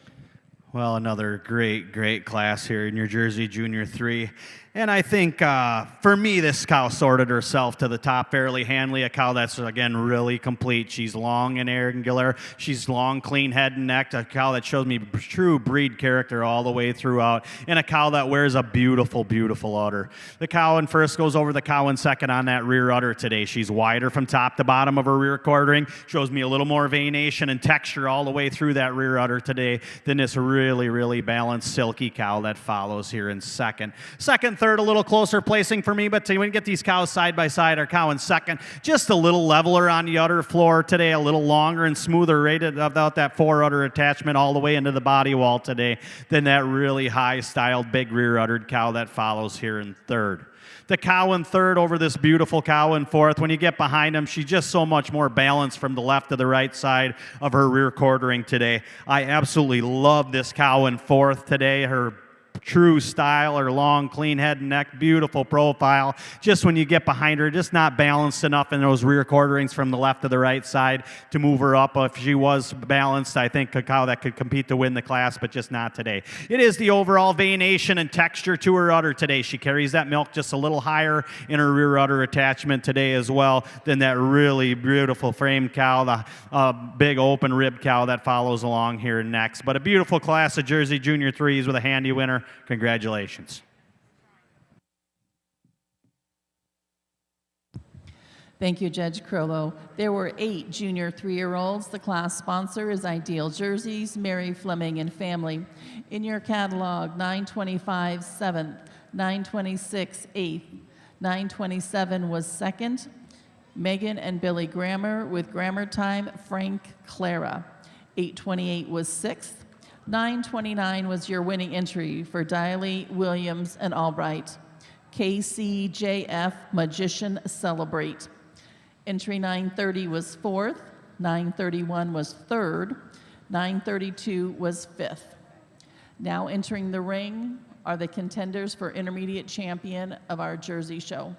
Well, another great class here in New Jersey Junior 3. And I think for me, this cow sorted herself to the top fairly handily. A cow that's, again, really complete. She's long and angular. She's long, clean head and neck. A cow that shows me true breed character all the way throughout. And a cow that wears a beautiful, beautiful udder. The cow in first goes over the cow in second on that rear udder today. She's wider from top to bottom of her rear quartering. Shows me a little more venation and texture all the way through that rear udder today than this really balanced, silky cow that follows here in second. Second, third, a little closer placing for me, but when you get these cows side by side, our cow in second, just a little leveler on the udder floor today, a little longer and smoother rated without that 4 udder attachment all the way into the body wall today than that really high-styled, big rear-uddered cow that follows here in third. The cow in third over this beautiful cow in fourth. When you get behind him, she's just so much more balanced from the left to the right side of her rear quartering today. I absolutely love this cow in fourth today. Her true style, her long, clean head and neck, beautiful profile. Just when you get behind her, just not balanced enough in those rear quarterings from the left to the right side to move her up. If she was balanced, I think a cow that could compete to win the class, but just not today. It is the overall venation and texture to her udder today. She carries that milk just a little higher in her rear udder attachment today as well than that really beautiful framed cow, the big open rib cow that follows along here next. But a beautiful class of Jersey Junior 3s with a handy winner. Congratulations. Thank you, Judge Curlow. There were 8 junior 3-year-olds. The class sponsor is Ideal Jerseys, Mary Fleming and family. In your catalog, 925 7th, 926 8th, 927 was second. Megan and Billy Grammer with grammar time, Frank Clara. 828 was 6th. 929 was your winning entry for Diley, Williams, and Albright. KCJF Magician Celebrate. Entry 930 was 4th. 931 was 3rd. 932 was 5th. Now entering the ring are the contenders for intermediate champion of our Jersey show.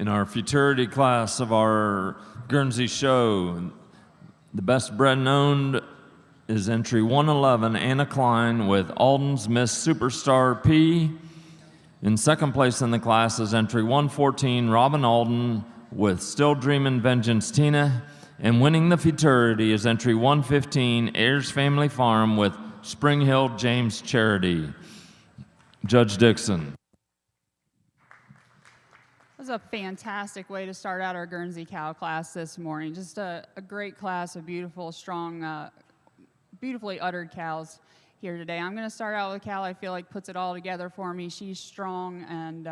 In our futurity class of our Guernsey show, the best bred and owned is entry 111, Anna Klein with Alden's Miss Superstar P. In second place in the class is entry 114, Robin Alden with Still Dreamin' Vengeance Tina. And winning the futurity is entry 115, Ayers Family Farm with Spring Hill James Charity. Judge Dixon. That was a fantastic way to start out our Guernsey cow class this morning. Just a great class of beautiful, strong, beautifully uddered cows here today. I'm going to start out with a cow I feel like puts it all together for me. She's strong and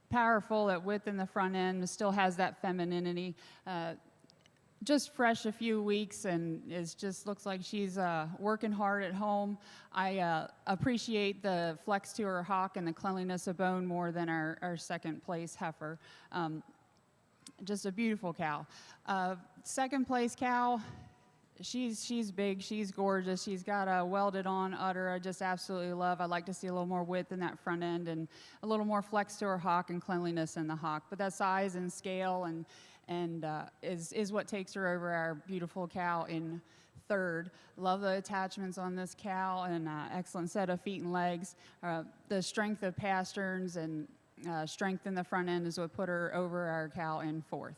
powerful at width in the front end, still has that femininity. Just fresh a few weeks and just looks like she's working hard at home. I appreciate the flex to her hock and the cleanliness of bone more than our second place heifer. Just a beautiful cow. Second place cow, she's big, she's gorgeous. She's got a welded on udder I just absolutely love. I'd like to see a little more width in that front end and a little more flex to her hock and cleanliness in the hock. But that size and scale and is what takes her over our beautiful cow in third. Love the attachments on this cow and excellent set of feet and legs. The strength of pasterns and strength in the front end is what put her over our cow in fourth.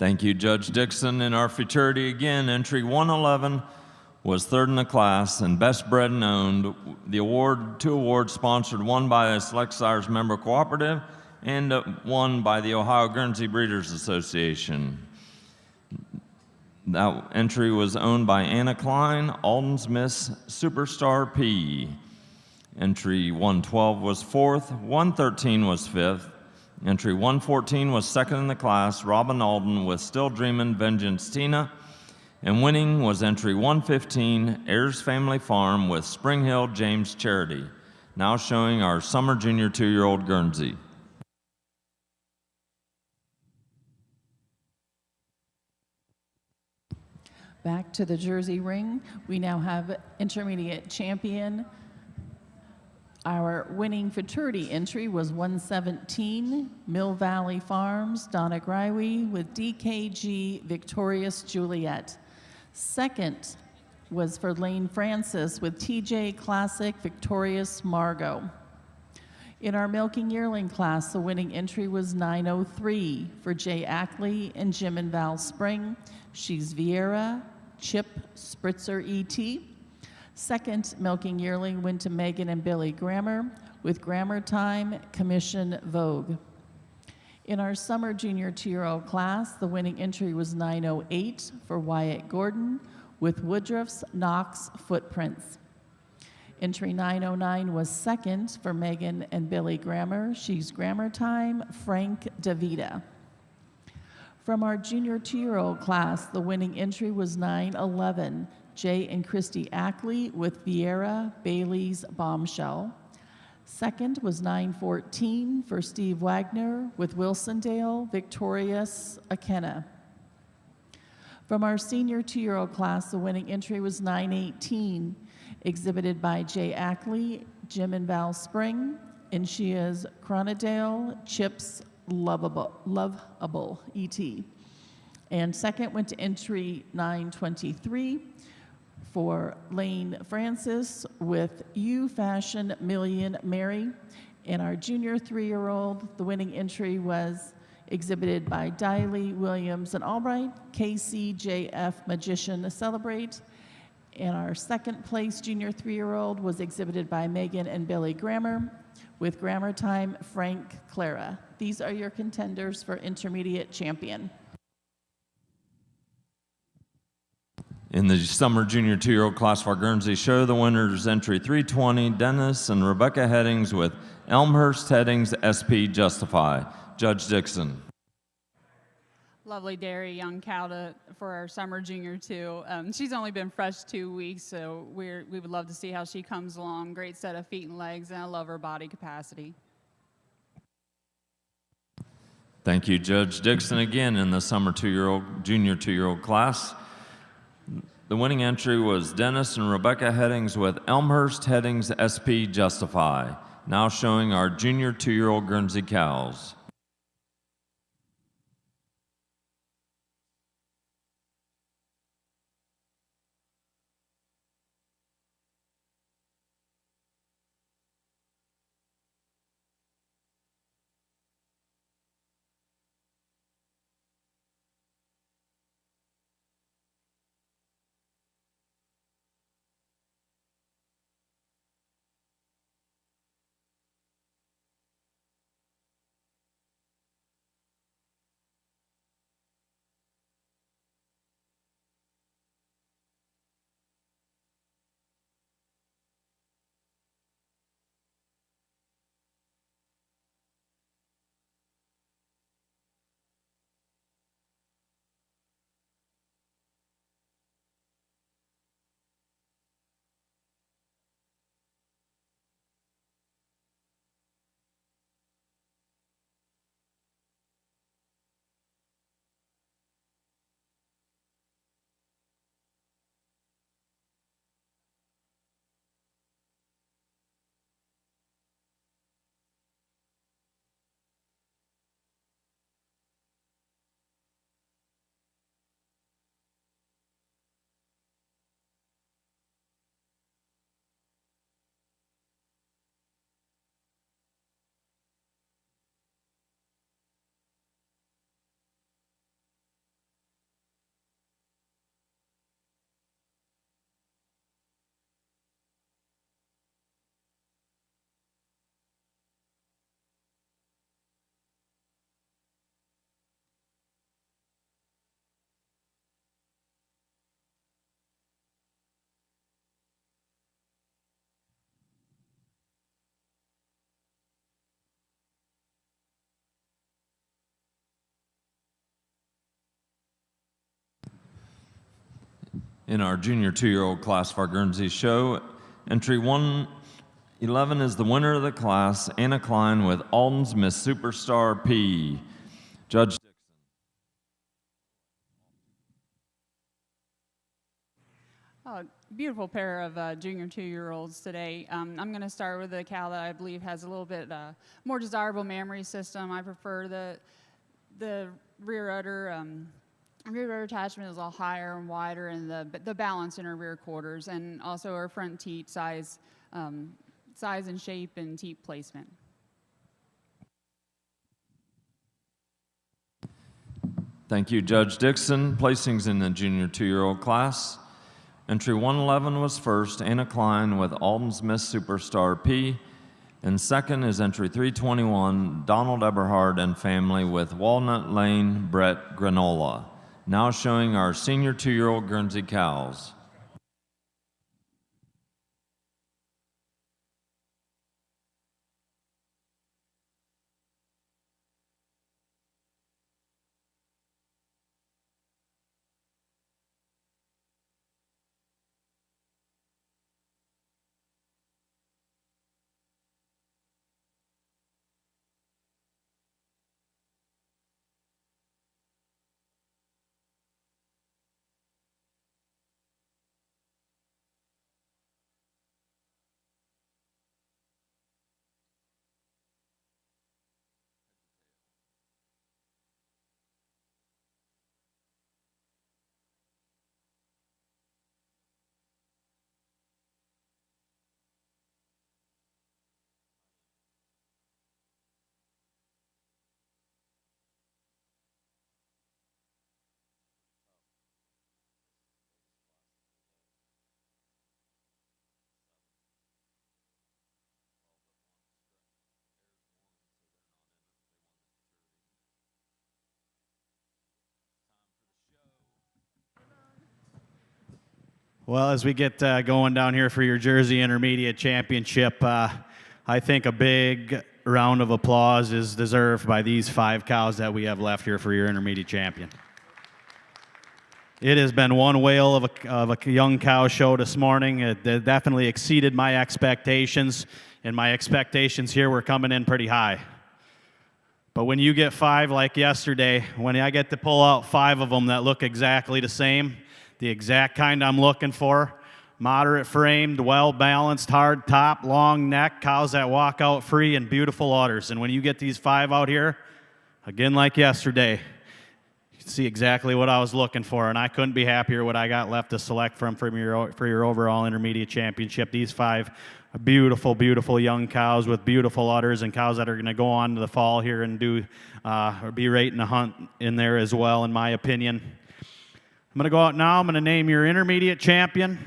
Thank you, Judge Dixon. In our futurity again, entry 111 was third in the class and best bred and owned. The award, two awards sponsored, one by the Select Sires Member Cooperative and one by the Ohio Guernsey Breeders Association. That entry was owned by Anna Klein, Alden's Miss Superstar P. Entry 112 was fourth, 113 was fifth. Entry 114 was second in the class, Robin Alden with Still Dreamin' Vengeance Tina. And winning was entry 115, Ayers Family Farm with Spring Hill James Charity. Now showing our summer junior 2-year-old Guernsey. Back to the Jersey ring, we now have intermediate champion. Our winning futurity entry was 117, Mill Valley Farms, Donna Greiwe with DKG Victorious Juliet. Second was for Lane Francis with TJ Classic Victorious Margot. In our milking yearling class, the winning entry was 903 for Jay Ackley and Jim and Val Spring. She's Vieira, Chip Spritzer ET. Second milking yearling went to Megan and Billy Grammer with Grammar Time Commission Vogue. In our summer junior 2-year-old class, the winning entry was 908 for Wyatt Gordon with Woodruff's Knox Footprints. Entry 909 was second for Megan and Billy Grammer. She's Grammar Time Frank DeVita. From our junior 2-year-old class, the winning entry was 911, Jay and Christy Ackley with Vieira Bailey's Bombshell. Second was 914 for Steve Wagner with Wilsondale Victorious Akena. From our senior 2-year-old class, the winning entry was 918, exhibited by Jay Ackley, Jim and Val Spring, and she is Cronadale Chips Lovable ET. And second went to entry 923 for Lane Francis with You Fashion Million Mary. And our junior 3-year-old, the winning entry was exhibited by Diley Williams and Albright, KCJF Magician Celebrate. And our second place junior 3-year-old was exhibited by Megan and Billy Grammer with Grammar Time Frank Clara. These are your contenders for intermediate champion. In the summer junior 2-year-old class of our Guernsey show, the winners entry 320, Dennis and Rebecca Headings with Elmhurst Headings SP Justify. Judge Dixon. Lovely dairy young cow for our summer junior 2. She's only been fresh 2 weeks, so we would love to see how she comes along. Great set of feet and legs, and I love her body capacity. Thank you, Judge Dixon. Again, in the summer junior 2-year-old class, The winning entry was Dennis and Rebecca Headings with Elmhurst Headings SP Justify. Now showing our junior 2-year-old Guernsey cows. In our junior 2-year-old class of our Guernsey show, entry 111 is the winner of the class, Anna Klein with Alden's Miss Superstar P. Judge Dixon. Beautiful pair of junior 2-year-olds today. I'm going to start with a cow that I believe has a little bit more desirable mammary system. I prefer the rear udder. Rear udder attachment is a little higher and wider, and the balance in her rear quarters, and also her front teat size and shape and teat placement. Thank you, Judge Dixon. Placings in the junior 2-year-old class. Entry 111 was first, Anna Klein with Alden's Miss Superstar P. And second is entry 321, Donald Eberhard and family with Walnut Lane Brett Granola. Now showing our senior 2-year-old Guernsey cows. Well, as we get going down here for your Jersey Intermediate Championship, I think a big round of applause is deserved by these 5 cows that we have left here for your Intermediate Champion. It has been one whale of a young cow show this morning. It definitely exceeded my expectations, and my expectations here were coming in pretty high. But when you get 5 like yesterday, when I get to pull out 5 of them that look exactly the same, the exact kind I'm looking for. Moderate framed, well-balanced, hard top, long neck, cows that walk out free, and beautiful udders. And when you get these 5 out here, again like yesterday, you can see exactly what I was looking for, and I couldn't be happier what I got left to select from for your overall intermediate championship. These 5 beautiful, beautiful young cows with beautiful udders, and cows that are going to go on to the fall here and or be right in the hunt in there as well, in my opinion. I'm going to go out now. I'm going to name your intermediate champion,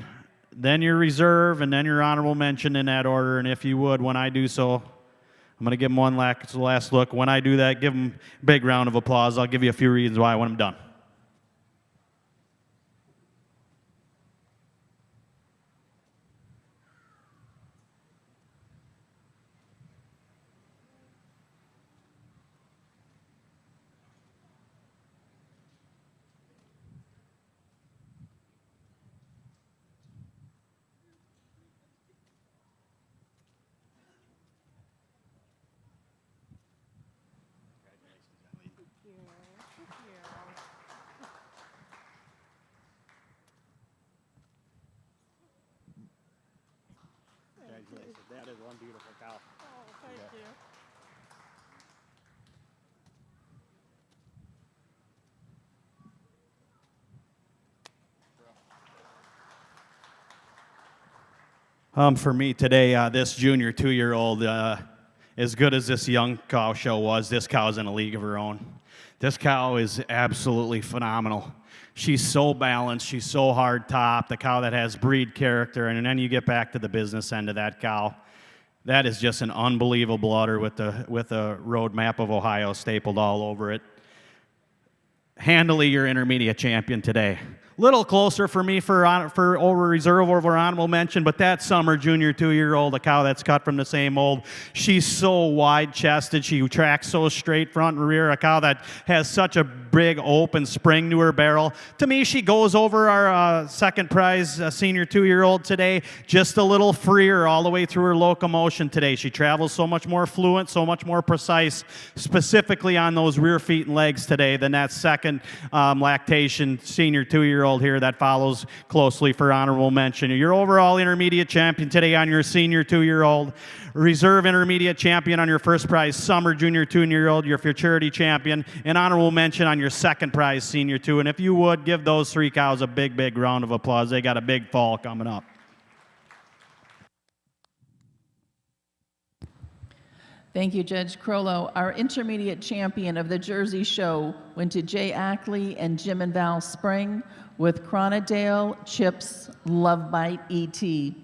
then your reserve, and then your honorable mention in that order. And if you would, when I do so, I'm going to give them one last look. When I do that, give them a big round of applause. I'll give you a few reasons why when I'm done. Congratulations. That is one beautiful cow. Oh, thank you. For me today, this junior 2-year-old, as good as this young cow show was, this cow's in a league of her own. This cow is absolutely phenomenal. She's so balanced. She's so hard top. The cow that has breed character, and then you get back to the business end of that cow. That is just an unbelievable udder with a road map of Ohio stapled all over it. Handily your intermediate champion today. Little closer for me for over reserve over honorable mention, but that summer junior 2-year-old, a cow that's cut from the same mold. She's so wide-chested. She tracks so straight front and rear. A cow that has such a big open spring to her barrel. To me, she goes over our second prize senior 2-year-old today just a little freer all the way through her locomotion today. She travels so much more fluent, so much more precise, specifically on those rear feet and legs today than that second lactation senior 2-year-old here that follows closely for honorable mention. Your overall intermediate champion today on your senior 2-year-old, reserve intermediate champion on your first prize summer junior 2-year-old, your futurity champion, and honorable mention on your second prize senior 2. And if you would, give those 3 cows a big, big round of applause. They got a big fall coming up. Thank you, Judge Crollo. Our intermediate champion of the Jersey Show went to Jay Ackley and Jim and Val Spring with Cronadale, Chips, Love Bite, E.T.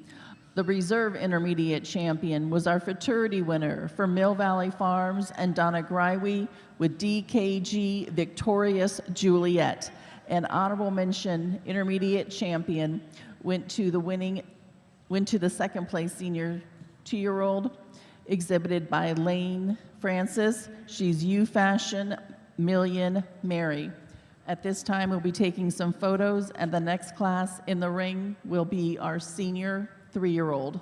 The reserve intermediate champion was our futurity winner for Mill Valley Farms and Donna Greiwe with DKG Victorious Juliet. An honorable mention intermediate champion went to the second place senior 2-year-old, exhibited by Lane Francis. She's U Fashion Million Mary. At this time, we'll be taking some photos, and the next class in the ring will be our senior 3-year-old.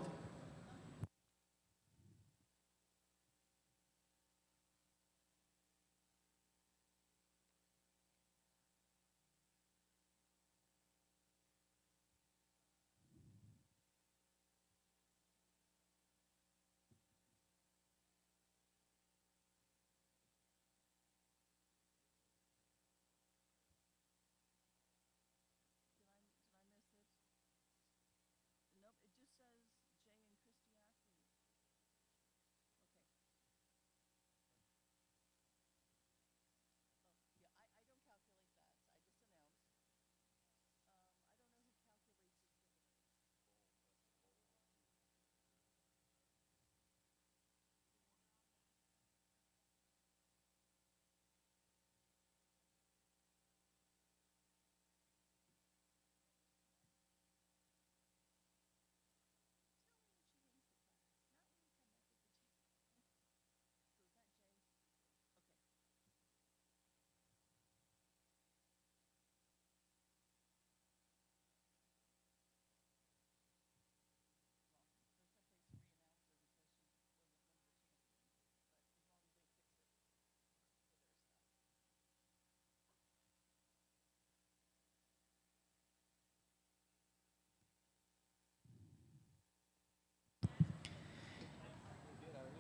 Nope, it just says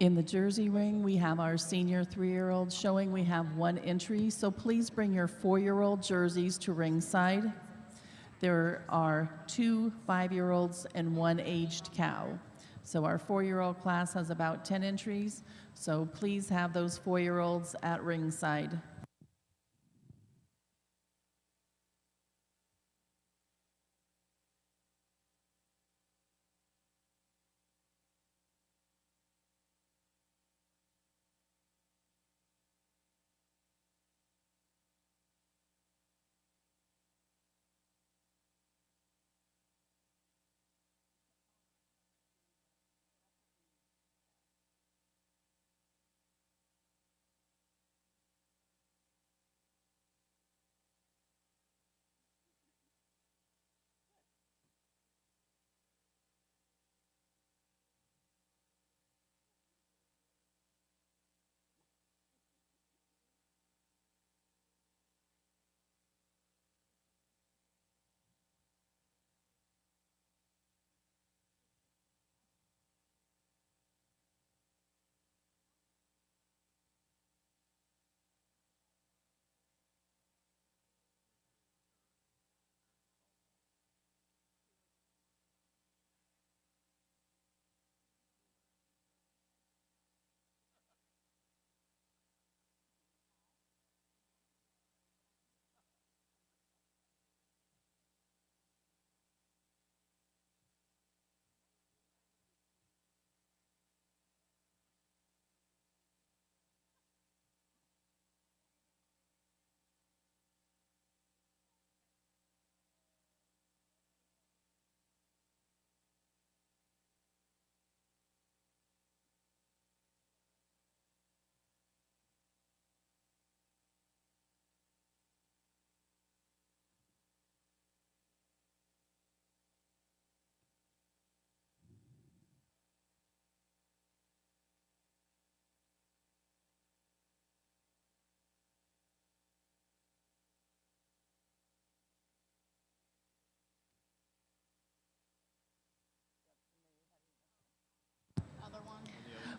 In the Jersey ring, we have our senior 3-year-old showing we have 1 entry, so please bring your 4-year-old jerseys to ringside. There are 2 5-year-olds and 1 aged cow. So our 4-year-old class has about 10 entries, so please have those 4-year-olds at ringside.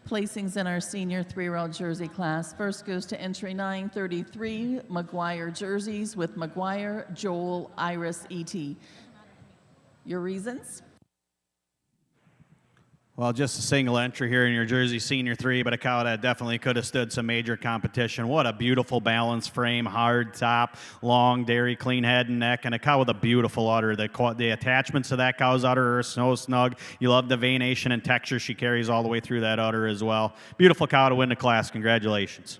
Placings in our senior 3-year-old jersey class. First goes to entry 933, McGuire jerseys with McGuire, Joel, Iris, E.T. Your reasons? Well, just a single entry here in your Jersey Senior 3, but a cow that definitely could have stood some major competition. What a beautiful balanced frame, hard top, long dairy, clean head and neck, and a cow with a beautiful udder. The attachments to that cow's udder are so snug. You love the veination and texture she carries all the way through that udder as well. Beautiful cow to win the class. Congratulations.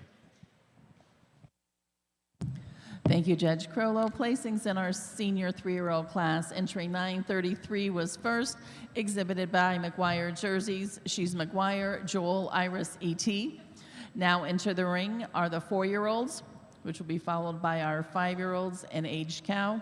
Thank you, Judge Crollo. Placings in our senior 3-year-old class. Entry 933 was first, exhibited by McGuire jerseys. She's McGuire, Joel, Iris, E.T. Now enter the ring are the 4-year-olds, which will be followed by our 5-year-olds and aged cow.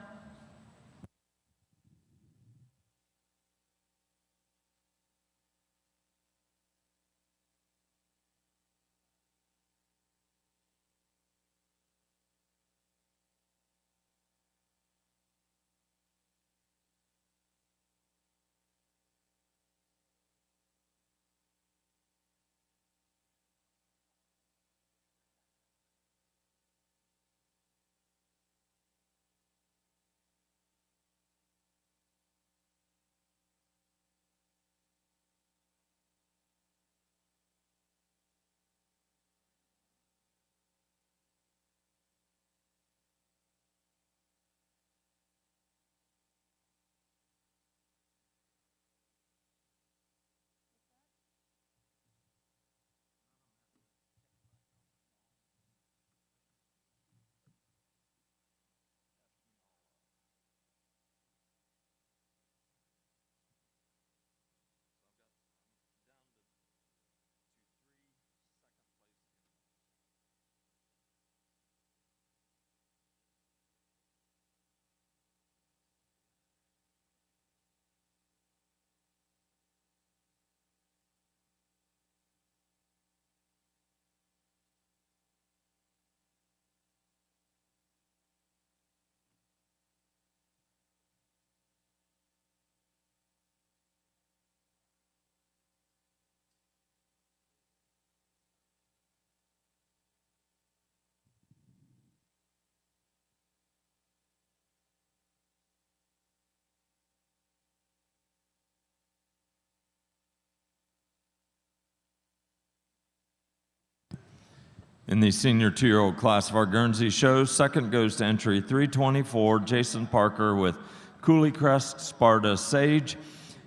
In the senior 2-year-old class of our Guernsey show, second goes to entry 324, Jason Parker with Cooley Crest Sparta Sage.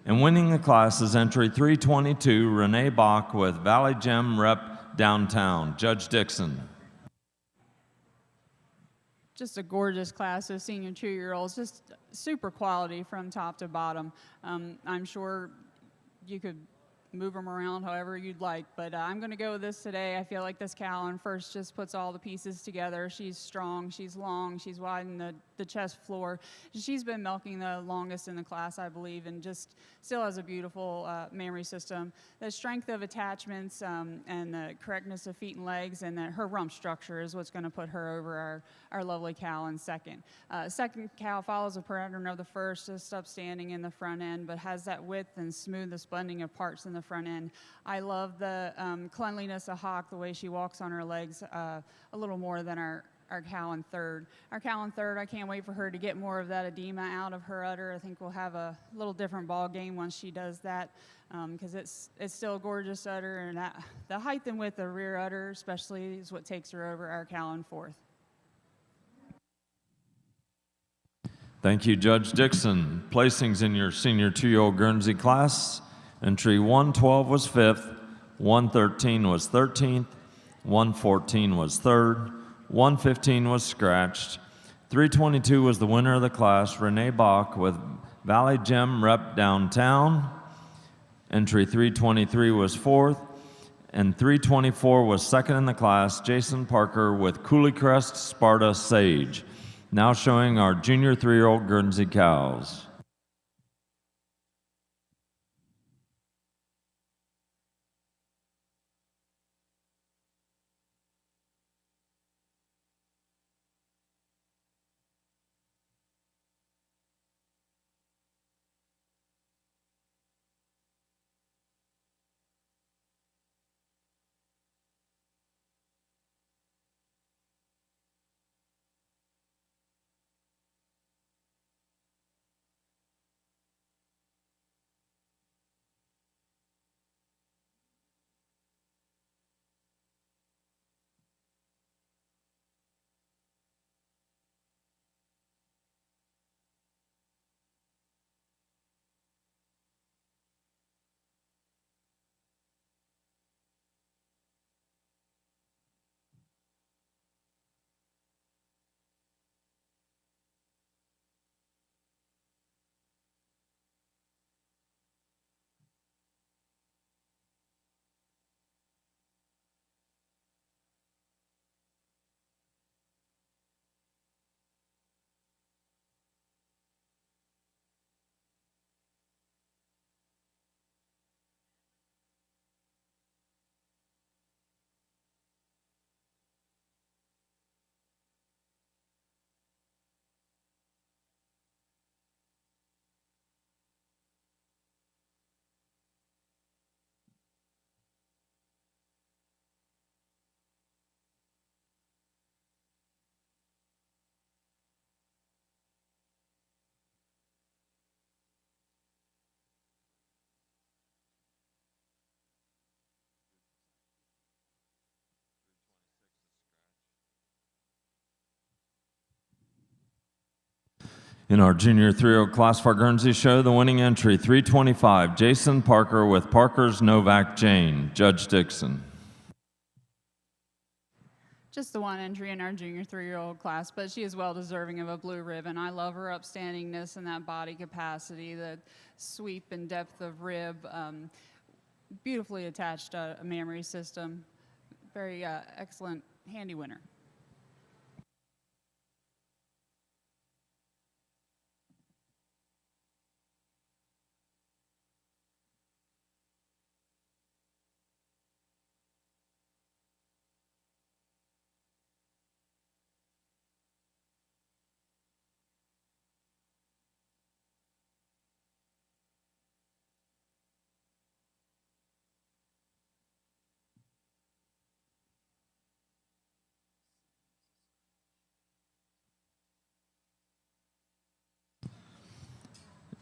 And winning the class is entry 322, Renee Bach with Valley Gem Rep Downtown. Judge Dixon. Just a gorgeous class of senior 2-year-olds, just super quality from top to bottom. I'm sure you could move them around however you'd like, but I'm going to go with this today. I feel like this cow in first just puts all the pieces together. She's strong, she's long, she's wide in the chest floor. She's been milking the longest in the class, I believe, and just still has a beautiful mammary system. The strength of attachments and the correctness of feet and legs, and her rump structure is what's going to put her over our lovely cow in second. Second cow follows the pattern of the first, just upstanding in the front end, but has that width and smooth bunding of parts in the front end. I love the cleanliness of Hawk, the way she walks on her legs a little more than our cow in third. Our cow in third, I can't wait for her to get more of that edema out of her udder. I think we'll have a little different ball game once she does that, because it's still a gorgeous udder, and the height and width of rear udder especially is what takes her over our cow in fourth. Thank you, Judge Dixon. Placings in your senior 2-year-old Guernsey class. Entry 112 was 5th, 113 was 13th, 114 was 3rd, 115 was scratched. 322 was the winner of the class, Renee Bach with Valley Gem Rep Downtown. Entry 323 was 4th, and 324 was second in the class, Jason Parker with Cooley Crest Sparta Sage. Now showing our junior 3-year-old Guernsey cows. In our junior 3-year-old class for our Guernsey show, the winning entry, 325, Jason Parker with Parker's Novak Jane. Judge Dixon. Just the one entry in our junior 3-year-old class, but she is well deserving of a blue ribbon. I love her upstandingness and that body capacity, the sweep and depth of rib, beautifully attached mammary system. Very excellent, handy winner.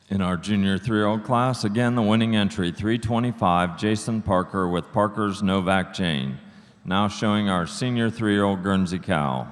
In our junior 3-year-old class, again, the winning entry, 325, Jason Parker with Parker's Novak Jane. Now showing our senior 3-year-old Guernsey cow.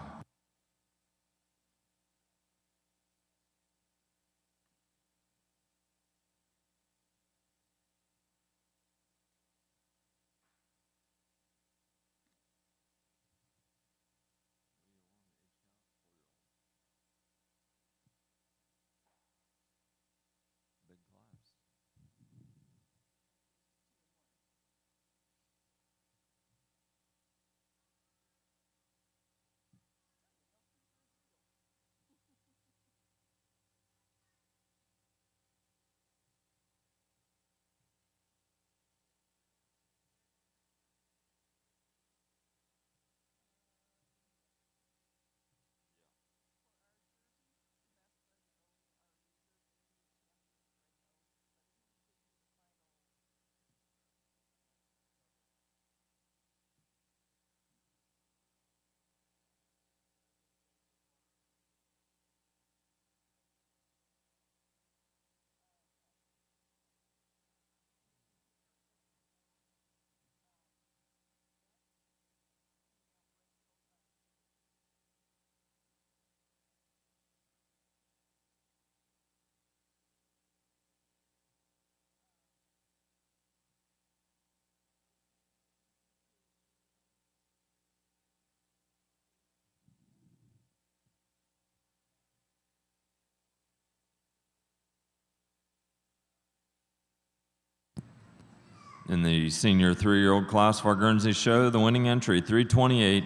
In the senior 3-year-old class of our Guernsey show, the winning entry, 328,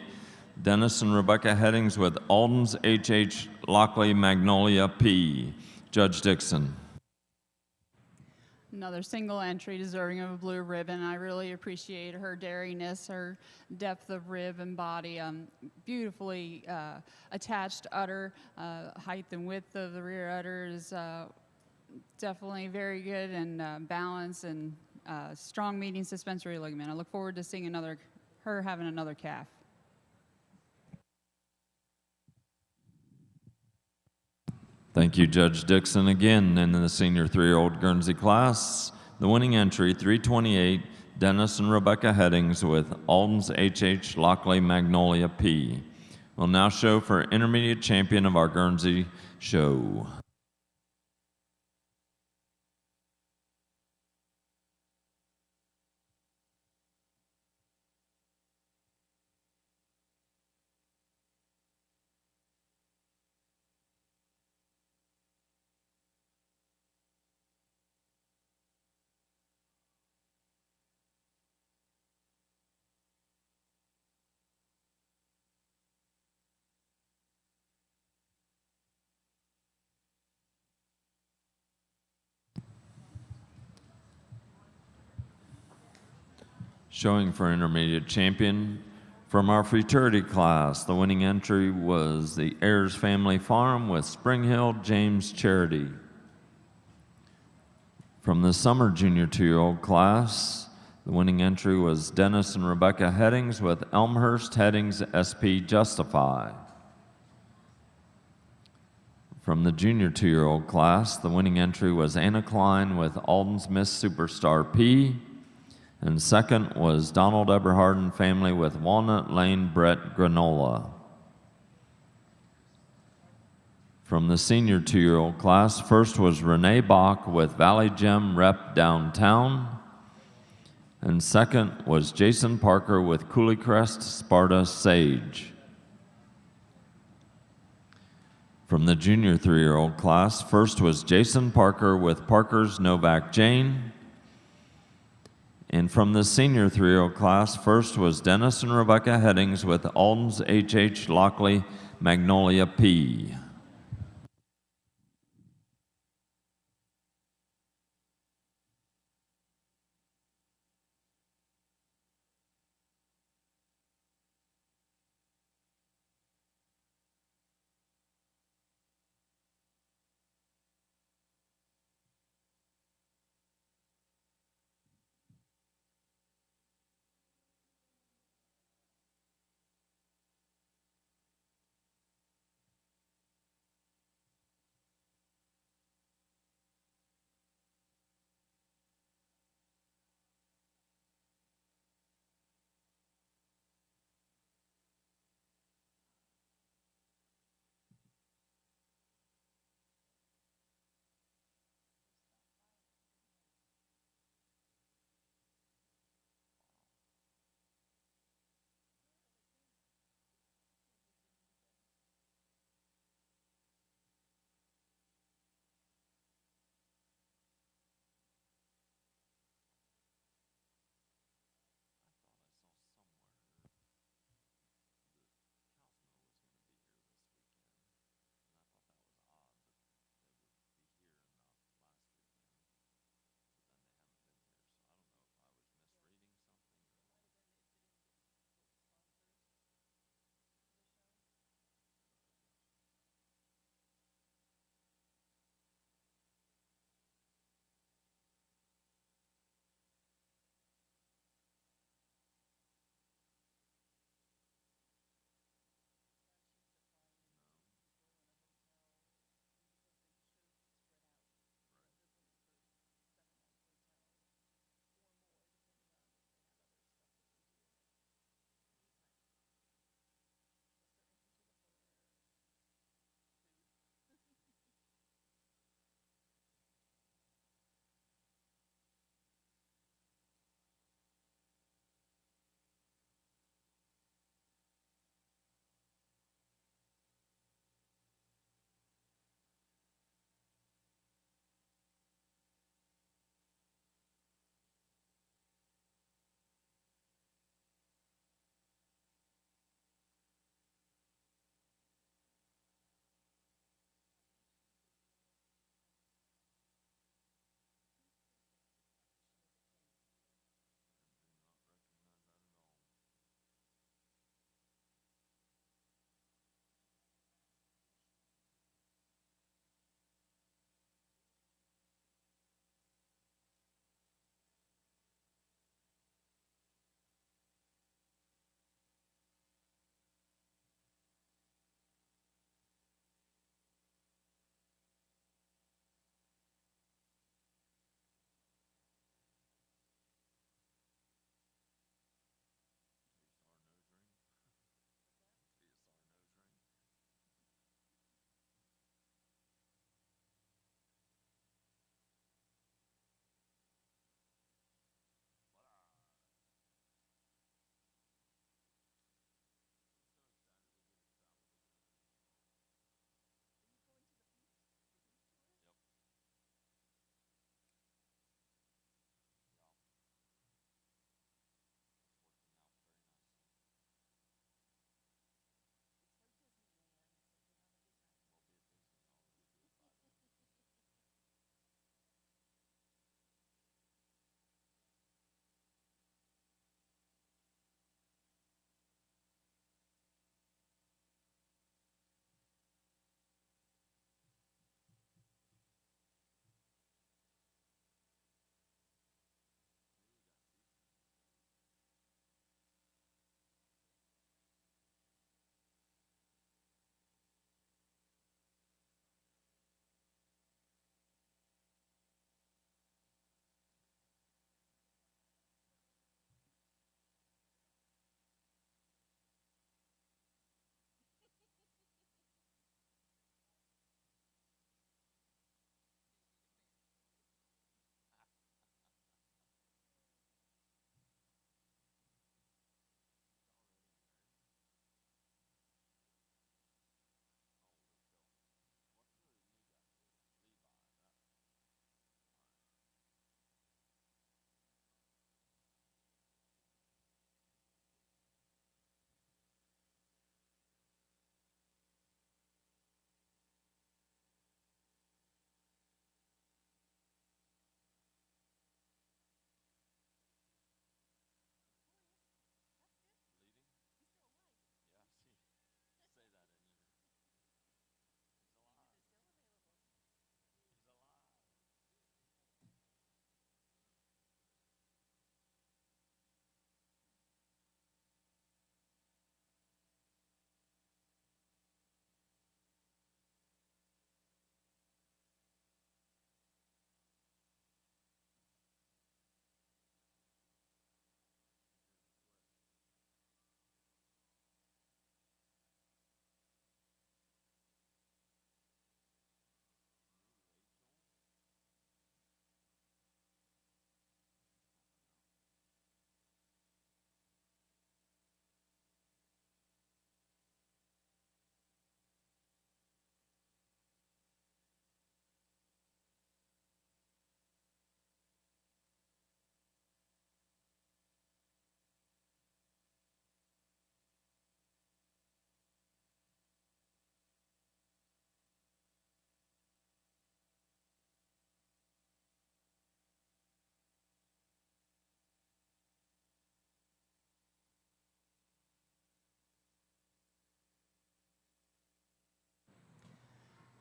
Dennis and Rebecca Headings with Alden's H.H. Lockley Magnolia P. Judge Dixon. Another single entry deserving of a blue ribbon. I really appreciate her dariness, her depth of rib and body, beautifully attached udder, height and width of the rear udder is definitely very good, and balance and strong median suspensory ligament. I look forward to seeing her having another calf. Thank you, Judge Dixon. Again, in the senior 3-year-old Guernsey class, the winning entry, 328, Dennis and Rebecca Headings with Alden's H.H. Lockley Magnolia P. Will now show for intermediate champion of our Guernsey show. Showing for intermediate champion from our futurity class, the winning entry was the Ayers Family Farm with Spring Hill James Charity. From the summer junior 2-year-old class, the winning entry was Dennis and Rebecca Headings with Elmhurst Headings SP Justify. From the junior 2-year-old class, the winning entry was Anna Klein with Alden's Miss Superstar P. And second was Donald Eberharden family with Walnut Lane Brett Granola. From the senior 2-year-old class, first was Renee Bach with Valley Gem Rep Downtown. And second was Jason Parker with Coulee Crest Sparta Sage. From the junior 3-year-old class, first was Jason Parker with Parker's Novak Jane. And from the senior 3-year-old class, first was Dennis and Rebecca Headings with Alden's H.H. Lockley Magnolia P.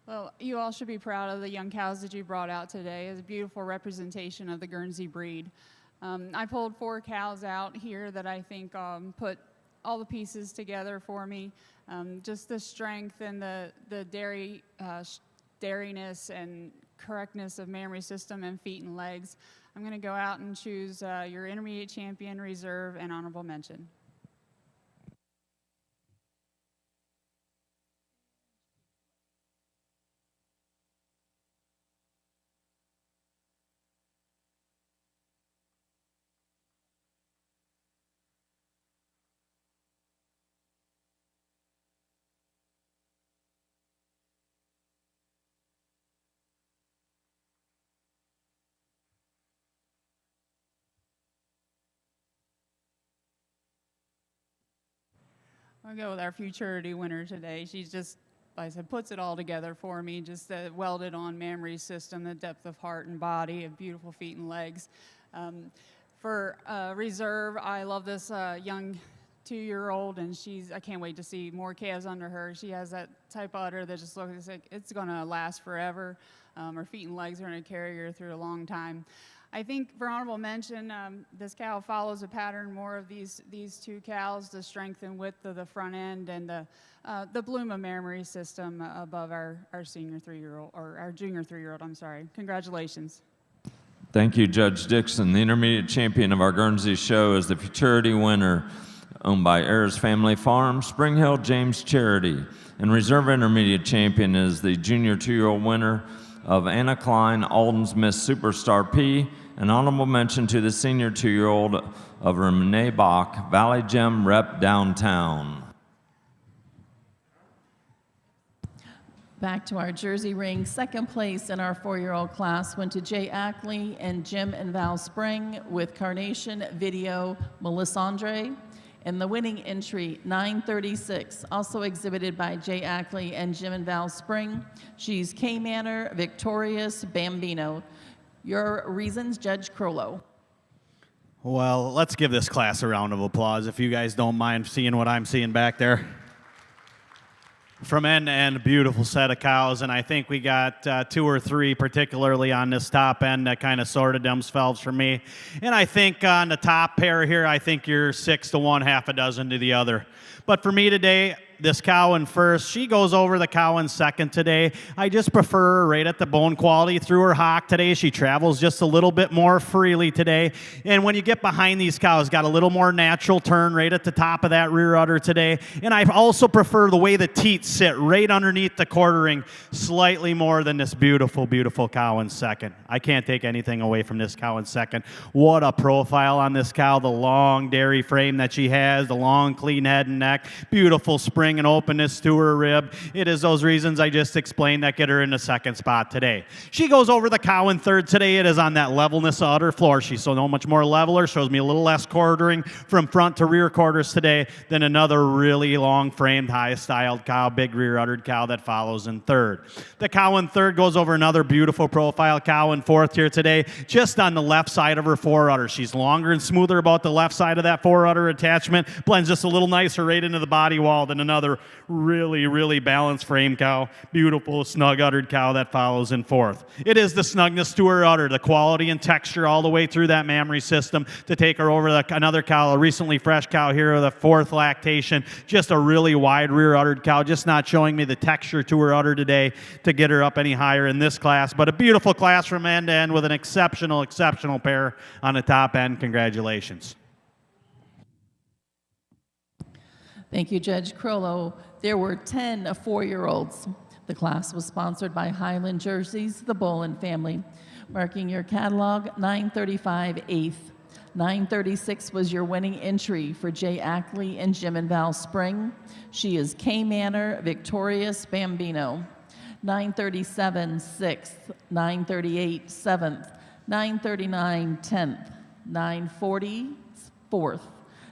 Well, you all should be proud of the young cows that you brought out today. It's a beautiful representation of the Guernsey breed. I pulled 4 cows out here that I think put all the pieces together for me. Just the strength and the dairyness and correctness of mammary system and feet and legs. I'm going to go out and choose your intermediate champion, reserve, and honorable mention. I'll go with our futurity winner today. She's just, like I said, puts it all together for me, just the welded on mammary system, the depth of heart and body, and beautiful feet and legs. For reserve, I love this young 2-year-old, and I can't wait to see more calves under her. She has that type of udder that just looks like it's gonna last forever. Her feet and legs are gonna carry her through a long time. I think for honorable mention, this cow follows a pattern more of these 2 cows, the strength and width of the front end and the bloom of mammary system above our senior 3-year-old, or our junior 3-year-old, I'm sorry. Congratulations. Thank you, Judge Dixon. The intermediate champion of our Guernsey show is the futurity winner, owned by Ayers Family Farm, Spring Hill James Charity. And reserve intermediate champion is the junior 2-year-old winner of Anna Klein, Alden's Miss Superstar P, an honorable mention to the senior 2-year-old of Renee Bach, Valley Gem Rep Downtown. Back to our Jersey ring. Second place in our 4-year-old class went to Jay Ackley and Jim and Val Spring with Carnation Video Melisandre. And the winning entry, 936, also exhibited by Jay Ackley and Jim and Val Spring. She's K Manor Victorious Bambino. Your reasons, Judge Crollo. Well, let's give this class a round of applause if you guys don't mind seeing what I'm seeing back there. From end to end, beautiful set of cows, and I think we got 2 or 3, particularly on this top end, that kind of sorted themselves for me. And I think on the top pair here, I think you're 6 to 1, half a dozen to the other. But for me today, this cow in first, she goes over the cow in second today. I just prefer her right at the bone quality through her hock today. She travels just a little bit more freely today. And when you get behind these cows, got a little more natural turn right at the top of that rear udder today. And I also prefer the way the teats sit right underneath the quartering slightly more than this beautiful, beautiful cow in second. I can't take anything away from this cow in second. What a profile on this cow, the long dairy frame that she has, the long clean head and neck, beautiful spring and openness to her rib. It is those reasons I just explained that get her in the second spot today. She goes over the cow in third today. It is on that levelness of udder floor. She's so much more leveler, shows me a little less quartering from front to rear quarters today than another really long framed, high styled cow, big rear uddered cow that follows in third. The cow in third goes over another beautiful profile cow in fourth here today, just on the left side of her fore udder. She's longer and smoother about the left side of that fore udder attachment, blends just a little nicer right into the body wall than another really, really balanced frame cow, beautiful snug uddered cow that follows in fourth. It is the snugness to her udder, the quality and texture all the way through that mammary system to take her over another cow, a recently fresh cow here with a fourth lactation, just a really wide rear uddered cow, just not showing me the texture to her udder today to get her up any higher in this class, but a beautiful class from end to end with an exceptional, exceptional pair on the top end. Congratulations. Thank you, Judge Crollo. There were 10 4-year-olds. The class was sponsored by Highland Jerseys, the Bolin family. Marking your catalog, 935 8th. 936 was your winning entry for Jay Ackley and Jim and Val Spring. She is K Manor Victorious Bambino. 937 6th. 938 7th. 939 10th. 940 4th.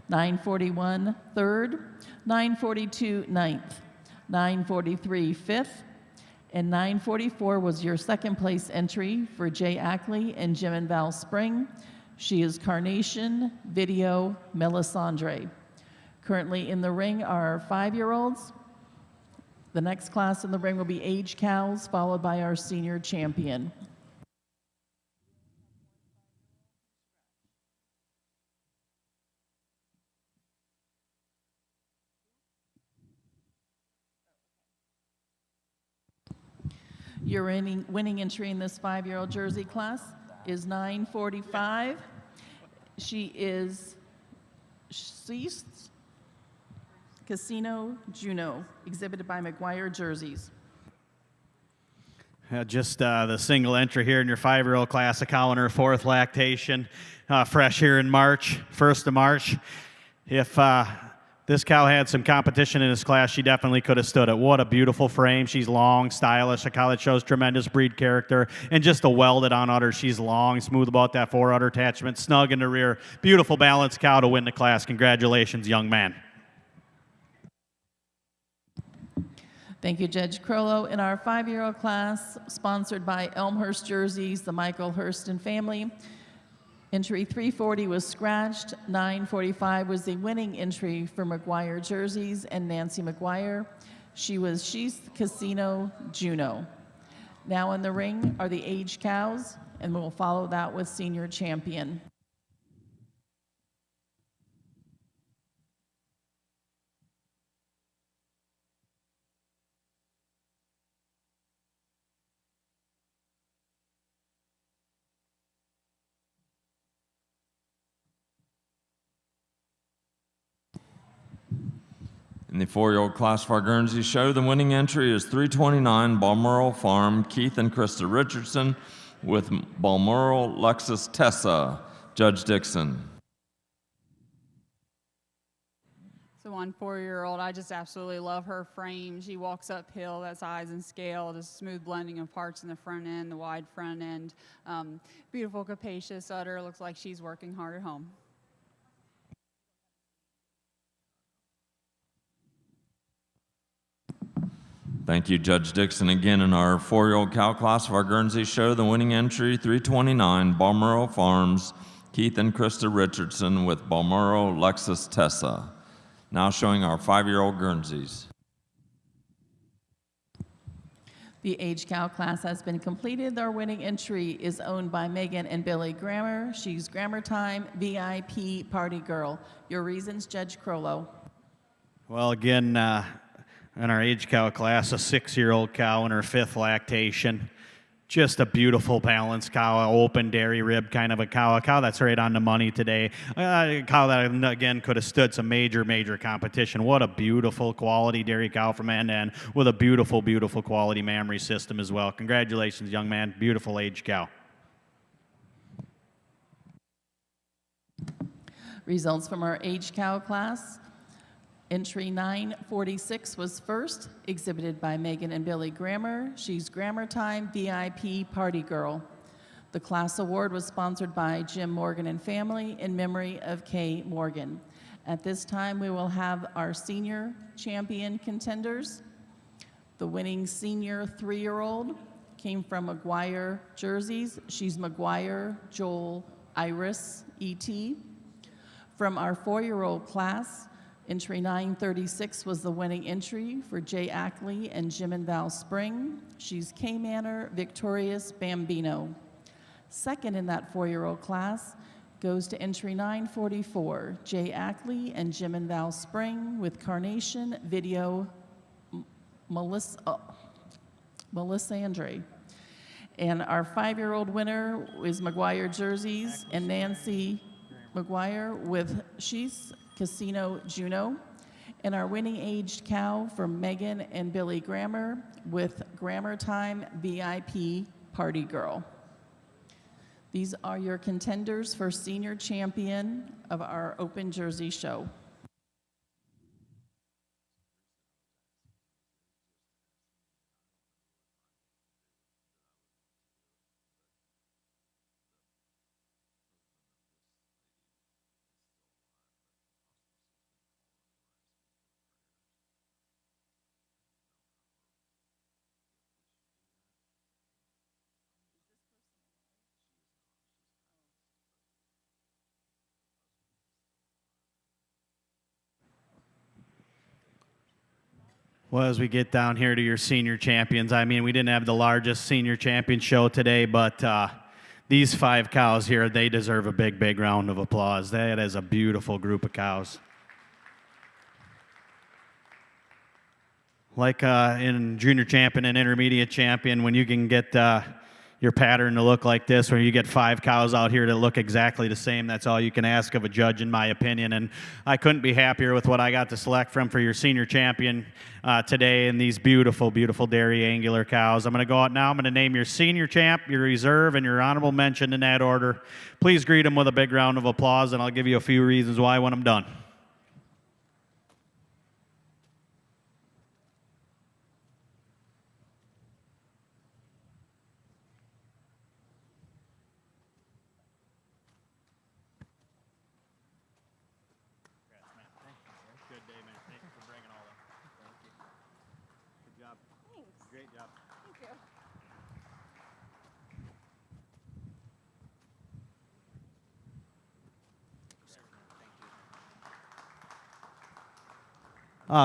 941 3rd, 942 9th, 943 5th, and 944 was your second place entry for Jay Ackley and Jim and Val Spring. She is Carnation Video Melisandre. Currently in the ring are 5-year-olds. The next class in the ring will be age cows, followed by our senior champion. Your winning entry in this 5-year-old Jersey class is 945. She is Ceased Casino Juno, exhibited by McGuire Jerseys. Just the single entry here in your 5-year-old class, a cow in her 4th lactation, fresh here in March, 1st of March. If this cow had some competition in this class, she definitely could have stood it. What a beautiful frame. She's long, stylish, a cow that shows tremendous breed character, and just a welded on udder. She's long, smooth about that fore udder attachment, snug in the rear. Beautiful balanced cow to win the class. Congratulations, young man. Thank you, Judge Crollo. In our 5-year-old class, sponsored by Elmhurst Jerseys, the Michael Hurston family, entry 340 was scratched. 945 was the winning entry for McGuire Jerseys and Nancy McGuire. She was She's Casino Juno. Now in the ring are the age cows, and we'll follow that with senior champion. In the 4-year-old class of our Guernsey show, the winning entry is 329 Balmoral Farm, Keith and Krista Richardson, with Balmoral Lexus Tessa, Judge Dixon. So on 4-year-old, I just absolutely love her frame. She walks uphill, that size and scale, just smooth blending of parts in the front end, the wide front end. Beautiful, capacious udder. Looks like she's working hard at home. Thank you, Judge Dixon. Again, in our 4-year-old cow class of our Guernsey show, the winning entry, 329 Balmoral Farms, Keith and Krista Richardson with Balmoral Lexus Tessa. Now showing our 5-year-old Guernseys. The age cow class has been completed. Our winning entry is owned by Megan and Billy Grammer. She's Grammer Time VIP Party Girl. Your reasons, Judge Crollo. Well, again, in our age cow class, a 6-year-old cow in her 5th lactation. Just a beautiful balanced cow, open dairy rib kind of a cow that's right on the money today. A cow that, again, could have stood some major competition. What a beautiful quality dairy cow from end to end with a beautiful quality mammary system as well. Congratulations, young man. Beautiful age cow. Results from our age cow class. Entry 946 was first, exhibited by Megan and Billy Grammer. She's Grammer Time VIP Party Girl. The class award was sponsored by Jim Morgan and family in memory of Kay Morgan. At this time, we will have our senior champion contenders. The winning senior 3-year-old came from McGuire Jerseys. She's McGuire Joel Iris E.T. From our 4-year-old class, entry 936 was the winning entry for Jay Ackley and Jim and Val Spring. She's K Manor Victorious Bambino. Second in that 4-year-old class goes to entry 944, Jay Ackley and Jim and Val Spring with Carnation Video Melissa Andre. And our 5-year-old winner is McGuire Jerseys and Nancy McGuire with She's Casino Juno, and our winning aged cow from Megan and Billy Grammer with Grammer Time VIP Party Girl. These are your contenders for senior champion of our Open Jersey show. Well, as we get down here to your senior champions, I mean, we didn't have the largest senior champion show today, but these 5 cows here, they deserve a big, big round of applause. That is a beautiful group of cows. Like in junior champion and intermediate champion, when you can get your pattern to look like this, where you get 5 cows out here that look exactly the same, that's all you can ask of a judge, in my opinion. And I couldn't be happier with what I got to select from for your senior champion today, and these beautiful, beautiful dairy angular cows. I'm going to go out now. I'm going to name your senior champ, your reserve, and your honorable mention in that order. Please greet them with a big round of applause, and I'll give you a few reasons why when I'm done.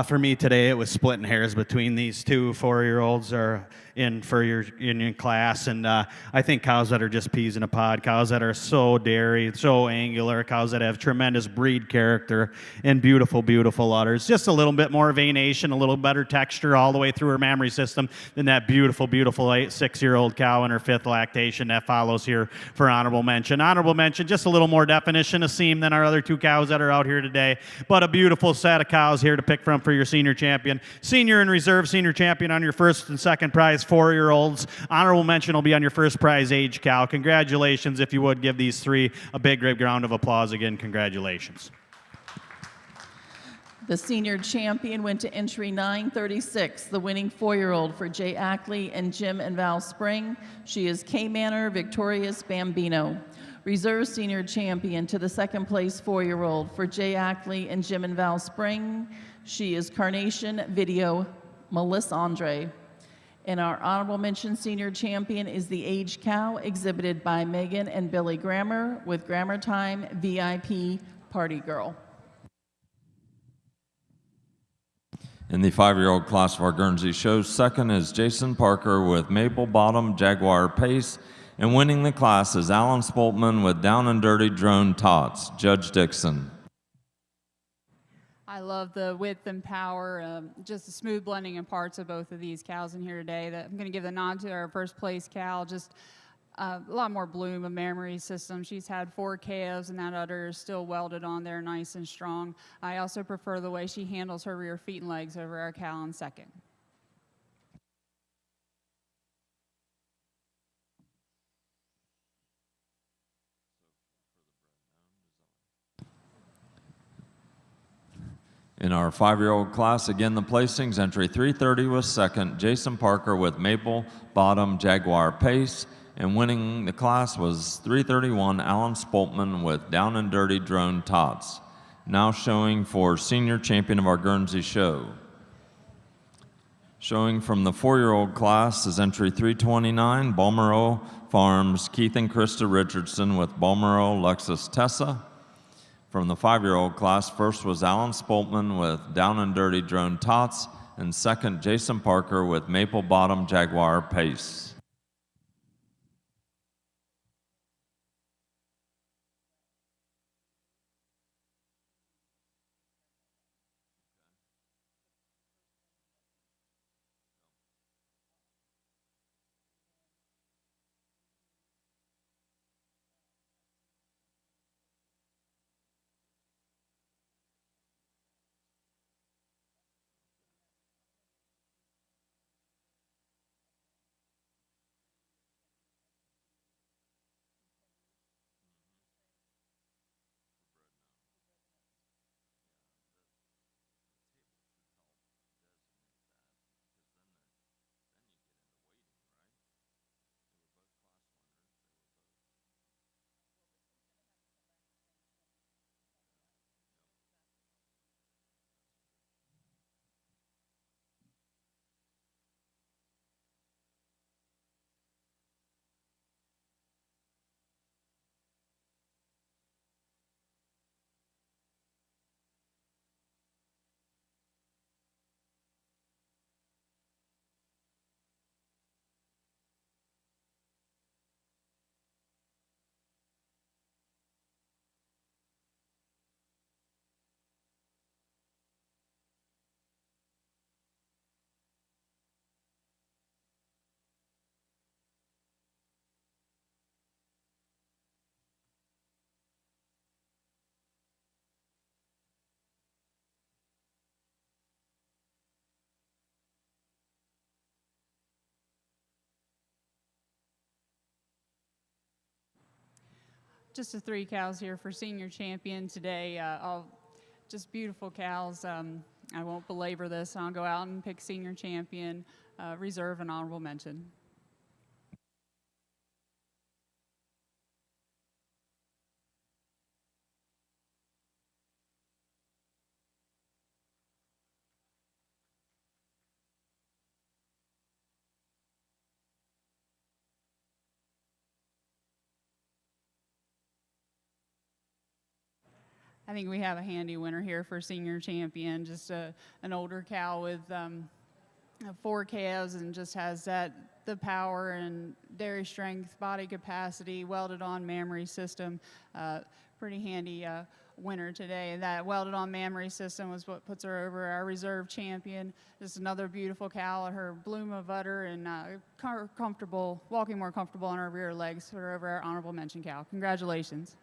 For me today, it was splitting hairs between these 2 4-year-olds are in for your union class, and I think cows that are just peas in a pod, cows that are so dairy, so angular, cows that have tremendous breed character and beautiful, beautiful udders. Just a little bit more venation, a little better texture all the way through her mammary system than that beautiful, beautiful 6-year-old cow in her 5th lactation that follows here for honorable mention. Honorable mention, just a little more definition of seam than our other 2 cows that are out here today, but a beautiful set of cows here to pick from for your senior champion. Senior and reserve senior champion on your 1st and 2nd prize 4-year-olds. Honorable mention will be on your 1st prize age cow. Congratulations. If you would give these 3 a big round of applause again. Congratulations. The senior champion went to entry 936, the winning 4-year-old for Jay Ackley and Jim and Val Spring. She is K Manor Victorious Bambino. Reserve senior champion to the 2nd place 4-year-old for Jay Ackley and Jim and Val Spring. She is Carnation Video Melissa Andre. And our honorable mention senior champion is the age cow exhibited by Megan and Billy Grammer with Grammer Time VIP Party Girl. In the 5-year-old class of our Guernsey show, 2nd is Jason Parker with Maple Bottom Jaguar Pace, and winning the class is Alan Spoltman with Down and Dirty Drone Tots. Judge Dixon. I love the width and power, just the smooth blending in parts of both of these cows in here today. I'm going to give the nod to our 1st place cow, just a lot more bloom, a mammary system. She's had 4 calves, and that udder is still welded on there nice and strong. I also prefer the way she handles her rear feet and legs over our cow in 2nd. In our 5-year-old class, again, the placings, entry 330 was 2nd, Jason Parker with Maple Bottom Jaguar Pace, and winning the class was 331, Alan Spoltman with Down and Dirty Drone Tots. Now showing for senior champion of our Guernsey show. Showing from the 4-year-old class is entry 329, Balmoral Farms, Keith and Krista Richardson with Balmoral Lexus Tessa. From the 5-year-old class, 1st was Alan Spoltman with Down and Dirty Drone Tots, and 2nd, Jason Parker with Maple Bottom Jaguar Pace. just the 3 cows here for senior champion today. All just beautiful cows. I won't belabor this. I'll go out and pick senior champion, reserve, and honorable mention. I think we have a handy winner here for senior champion, just an older cow with 4 calves and just has the power and dairy strength, body capacity, welded on mammary system. Pretty handy winner today. That welded on mammary system was what puts her over our reserve champion. Just another beautiful cow, her bloom of udder and comfortable, walking more comfortable on her rear legs. Put her over our honorable mention cow. Congratulations.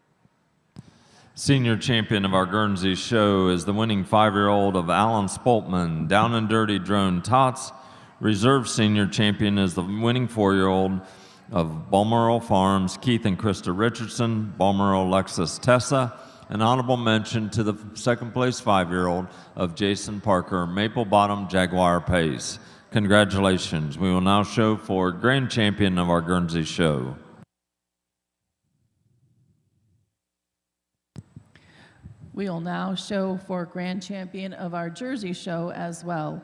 Senior champion of our Guernsey show is the winning 5-year-old of Alan Spoltman, Down and Dirty Drone Tots. Reserve senior champion is the winning 4-year-old of Balmoral Farms, Keith and Krista Richardson, Balmoral Lexus Tessa. An honorable mention to the second place 5-year-old of Jason Parker, Maple Bottom Jaguar Pace. Congratulations. We will now show for grand champion of our Guernsey show. We will now show for grand champion of our Jersey show as well.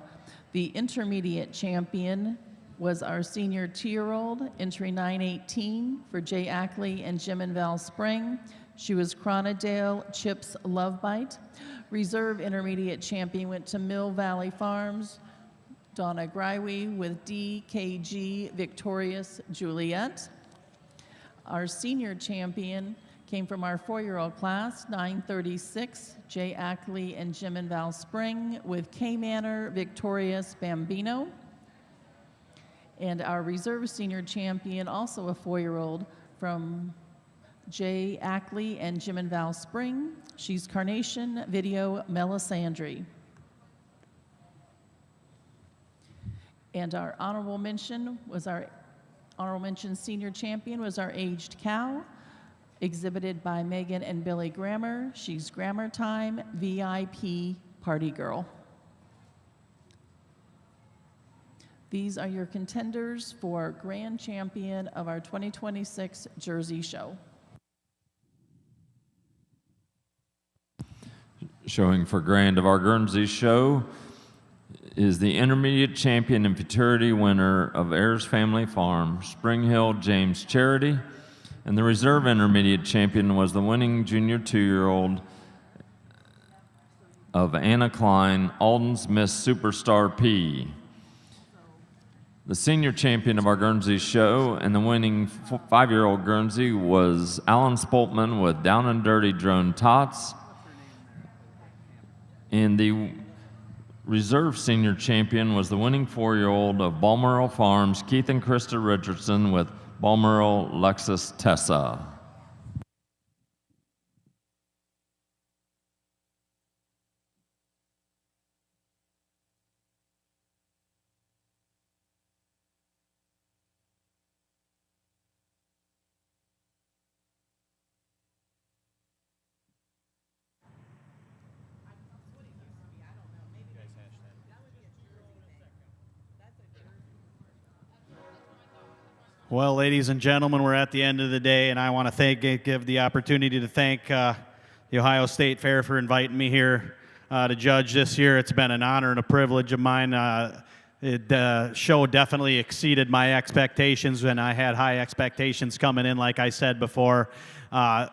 The intermediate champion was our senior 2-year-old, entry 918 for Jay Ackley and Jim and Val Spring. She was Cronadale Chips Love Bite. Reserve intermediate champion went to Mill Valley Farms, Donna Greiwe with DKG Victorious Juliet. Our senior champion came from our 4-year-old class, 936, Jay Ackley and Jim and Val Spring with K Manor Victorious Bambino. And our reserve senior champion, also a 4-year-old from Jay Ackley and Jim and Val Spring. She's Carnation Video Melisandre. And our honorable mention senior champion was our aged cow, exhibited by Megan and Billy Grammer. She's Grammar Time VIP Party Girl. These are your contenders for grand champion of our 2026 Jersey show. Showing for grand of our Guernsey show is the intermediate champion and futurity winner of Ayers Family Farm, Spring Hill James Charity. And the reserve intermediate champion was the winning junior 2-year-old of Anna Klein, Alden's Miss Superstar P. The senior champion of our Guernsey show and the winning 5-year-old Guernsey was Alan Spoltman with Down and Dirty Drone Tots. And the reserve senior champion was the winning 4-year-old of Balmoral Farms, Keith and Krista Richardson with Balmoral Lexus Tessa. Well, ladies and gentlemen, we're at the end of the day, and I want to give the opportunity to thank the Ohio State Fair for inviting me here to judge this year. It's been an honor and a privilege of mine. The show definitely exceeded my expectations, and I had high expectations coming in, like I said before.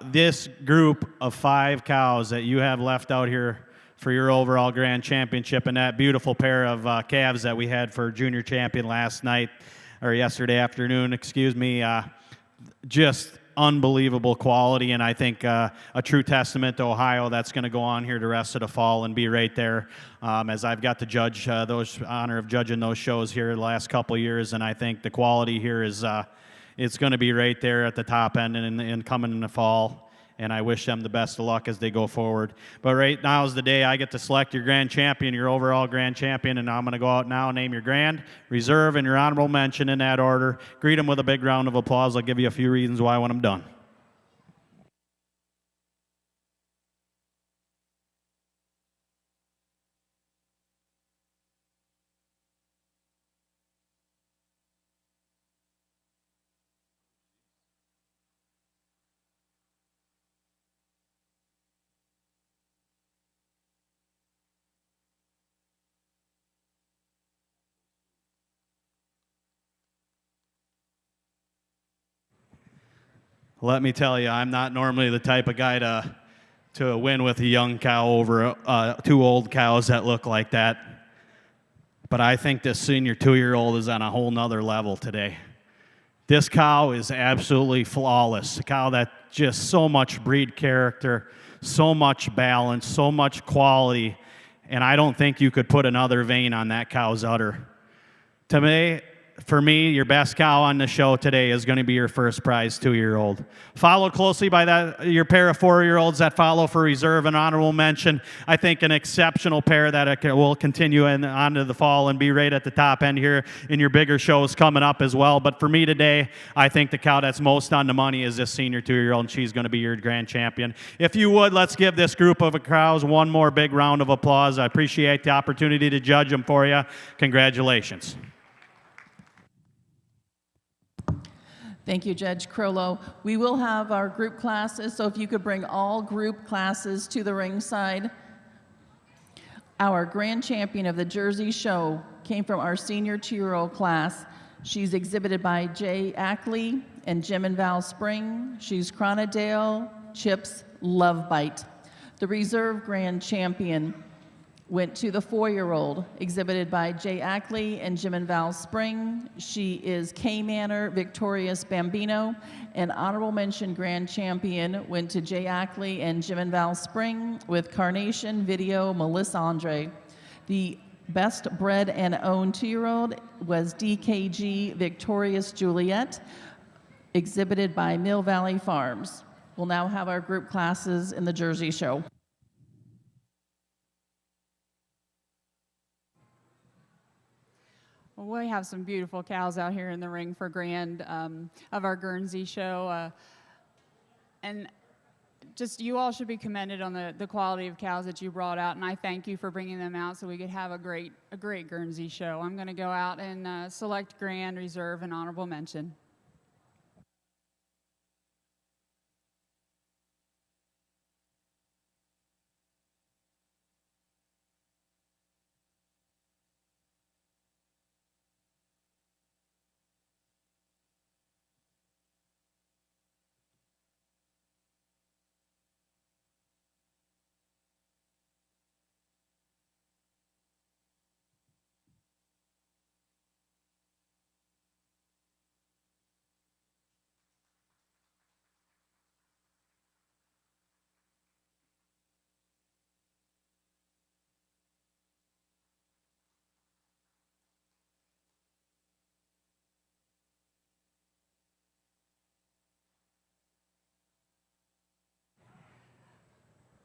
This group of 5 cows that you have left out here for your overall grand championship, and that beautiful pair of calves that we had for junior champion last night, or yesterday afternoon, excuse me, just unbelievable quality, and I think a true testament to Ohio that's going to go on here the rest of the fall and be right there, as I've got to judge honor of judging those shows here the last couple of years, and I think the quality here is it's going to be right there at the top end and coming in the fall. And I wish them the best of luck as they go forward. But right now is the day I get to select your grand champion, your overall grand champion, and I'm going to go out now and name your grand, reserve, and your honorable mention in that order. Greet them with a big round of applause. I'll give you a few reasons why when I'm done. Let me tell you, I'm not normally the type of guy to win with a young cow over two old cows that look like that. But I think this senior 2-year-old is on a whole nother level today. This cow is absolutely flawless. A cow that just so much breed character, so much balance, so much quality, and I don't think you could put another vein on that cow's udder. For me, your best cow on the show today is going to be your first prize 2-year-old. Followed closely by your pair of 4-year-olds that follow for reserve and honorable mention. I think an exceptional pair that will continue on to the fall and be right at the top end here in your bigger shows coming up as well. But for me today, I think the cow that's most on the money is this senior 2-year-old, and she's going to be your grand champion. If you would, let's give this group of cows one more big round of applause. I appreciate the opportunity to judge them for you. Congratulations. Thank you, Judge Crollo. We will have our group classes, so if you could bring all group classes to the ringside. Our grand champion of the Jersey Show came from our senior 2-year-old class. She's exhibited by Jay Ackley and Jim and Val Spring. She's Cronadale Chips Love Bite. The reserve grand champion went to the 4-year-old, exhibited by Jay Ackley and Jim and Val Spring. She is K Manor Victorious Bambino. And honorable mention grand champion went to Jay Ackley and Jim and Val Spring with Carnation Video Melissa Andre. The best bred and owned 2-year-old was DKG Victorious Juliet, exhibited by Mill Valley Farms. We'll now have our group classes in the Jersey Show. Well, we have some beautiful cows out here in the ring for grand of our Guernsey show. And just you all should be commended on the quality of cows that you brought out, and I thank you for bringing them out so we could have a great Guernsey show. I'm going to go out and select grand, reserve, and honorable mention.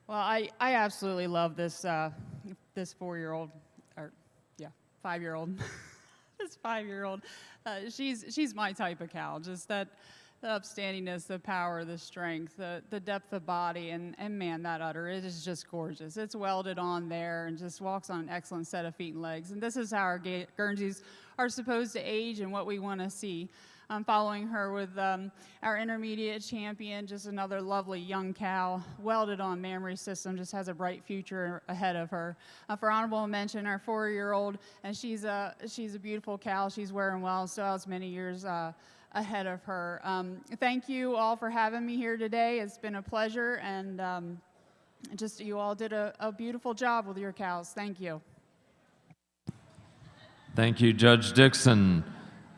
Well, I absolutely love this this 4-year-old, or yeah, 5-year-old, this 5-year-old. She's my type of cow. Just the upstandingness, the power, the strength, the depth of body, and man, that udder, it is just gorgeous. It's welded on there and just walks on an excellent set of feet and legs. And this is how our Guernseys are supposed to age and what we want to see. I'm following her with our intermediate champion, just another lovely young cow, welded on mammary system, just has a bright future ahead of her. For honorable mention, our 4-year-old, and she's a beautiful cow. She's wearing well, still has many years ahead of her. Thank you all for having me here today. It's been a pleasure, and just you all did a beautiful job with your cows. Thank you. Thank you, Judge Dixon.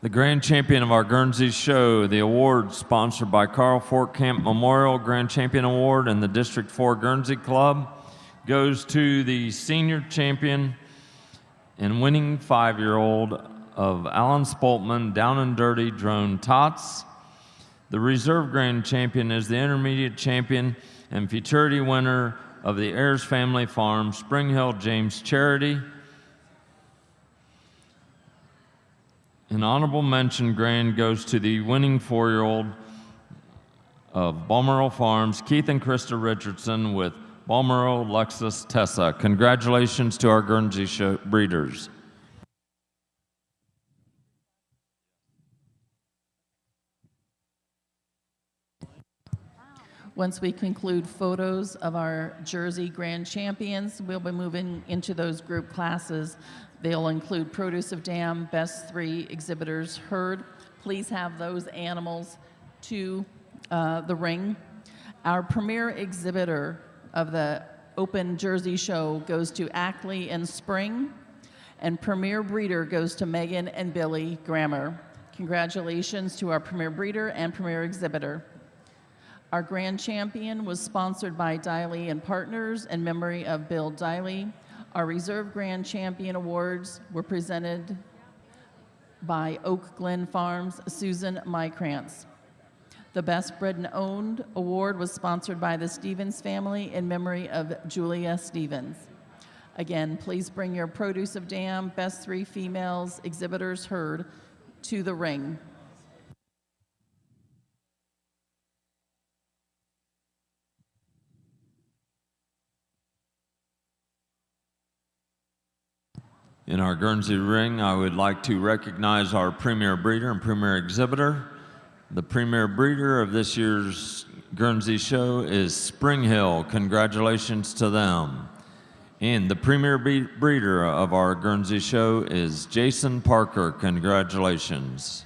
The grand champion of our Guernsey show, the award sponsored by Carl Fort Camp Memorial Grand Champion Award and the District 4 Guernsey Club, goes to the senior champion and winning 5-year-old of Alan Spoltman, Down and Dirty Drone Tots. The reserve grand champion is the intermediate champion and futurity winner of the Ayers Family Farm, Spring Hill James Charity. An honorable mention grand goes to the winning 4-year-old of Balmoral Farms, Keith and Krista Richardson with Balmoral Lexus Tessa. Congratulations to our Guernsey show breeders. Once we conclude photos of our Jersey Grand Champions, we'll be moving into those group classes. They'll include produce of dam, best 3 exhibitors heard. Please have those animals to the ring. Our premier exhibitor of the Open Jersey Show goes to Ackley and Spring, and premier breeder goes to Megan and Billy Grammer. Congratulations to our premier breeder and premier exhibitor. Our grand champion was sponsored by Diley and Partners in memory of Bill Diley. Our reserve grand champion awards were presented by Oak Glen Farms, Susan Mykrantz. The Best Bred and Owned award was sponsored by the Stevens family in memory of Julia Stevens. Again, please bring your produce of dam, best 3 females, exhibitors herd, to the ring. In our Guernsey ring, I would like to recognize our premier breeder and premier exhibitor. The premier breeder of this year's Guernsey show is Spring Hill. Congratulations to them. And the premier breeder of our Guernsey show is Jason Parker. Congratulations.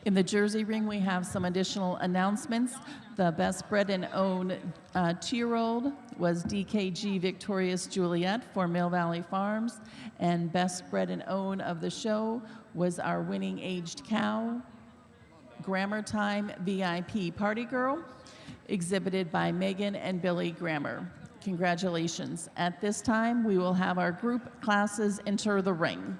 In the Jersey ring, we have some additional announcements. The Best Bred and Owned 2-year-old was DKG Victorious Juliet for Mill Valley Farms, and Best Bred and Owned of the show was our winning aged cow, Grammar Time VIP Party Girl, exhibited by Megan and Billy Grammer. Congratulations. At this time, we will have our group classes enter the ring.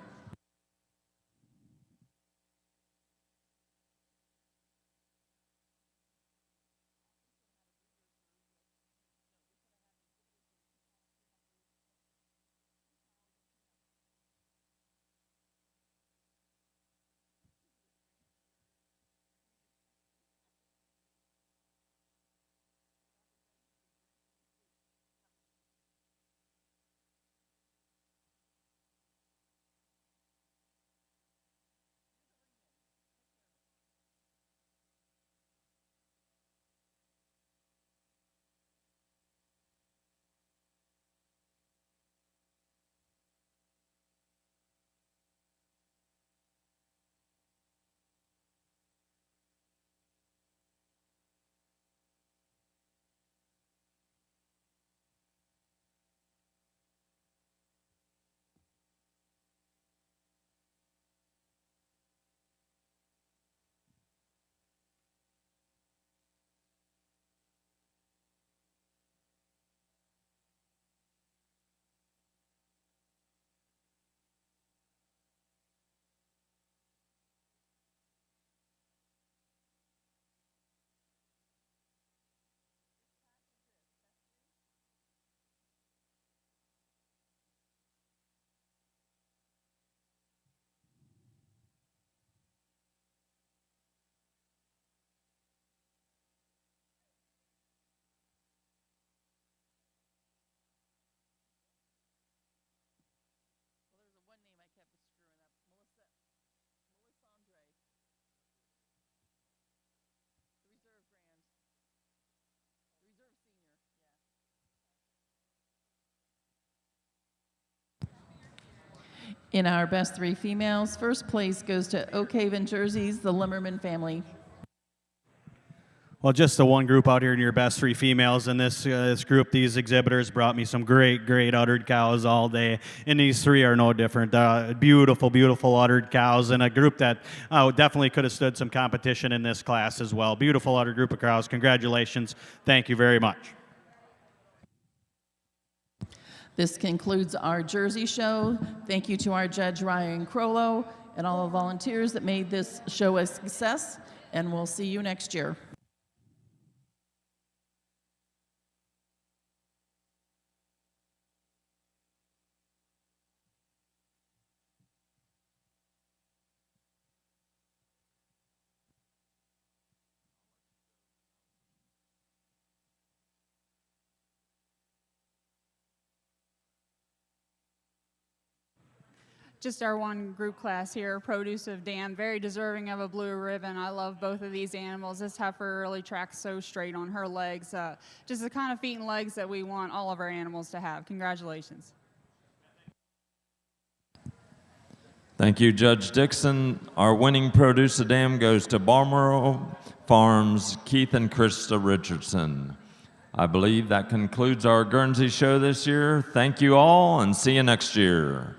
In our best 3 females, first place goes to Oak Haven Jerseys, the Limmerman family. Well, just the one group out here in your best 3 females. In this group, these exhibitors brought me some great uddered cows all day, and these 3 are no different. Beautiful, beautiful uddered cows, and a group that definitely could have stood some competition in this class as well. Beautiful uddered group of cows. Congratulations. Thank you very much. This concludes our Jersey show. Thank you to our judge, Ryan Crollo, and all the volunteers that made this show a success, and we'll see you next year. Just our one group class here, Produce of Dam, very deserving of a blue ribbon. I love both of these animals. This heifer really tracks so straight on her legs. Just the kind of feet and legs that we want all of our animals to have. Congratulations. Thank you, Judge Dixon. Our winning Produce of Dam goes to Balmoral Farms, Keith and Krista Richardson. I believe that concludes our Guernsey show this year. Thank you all, and see you next year.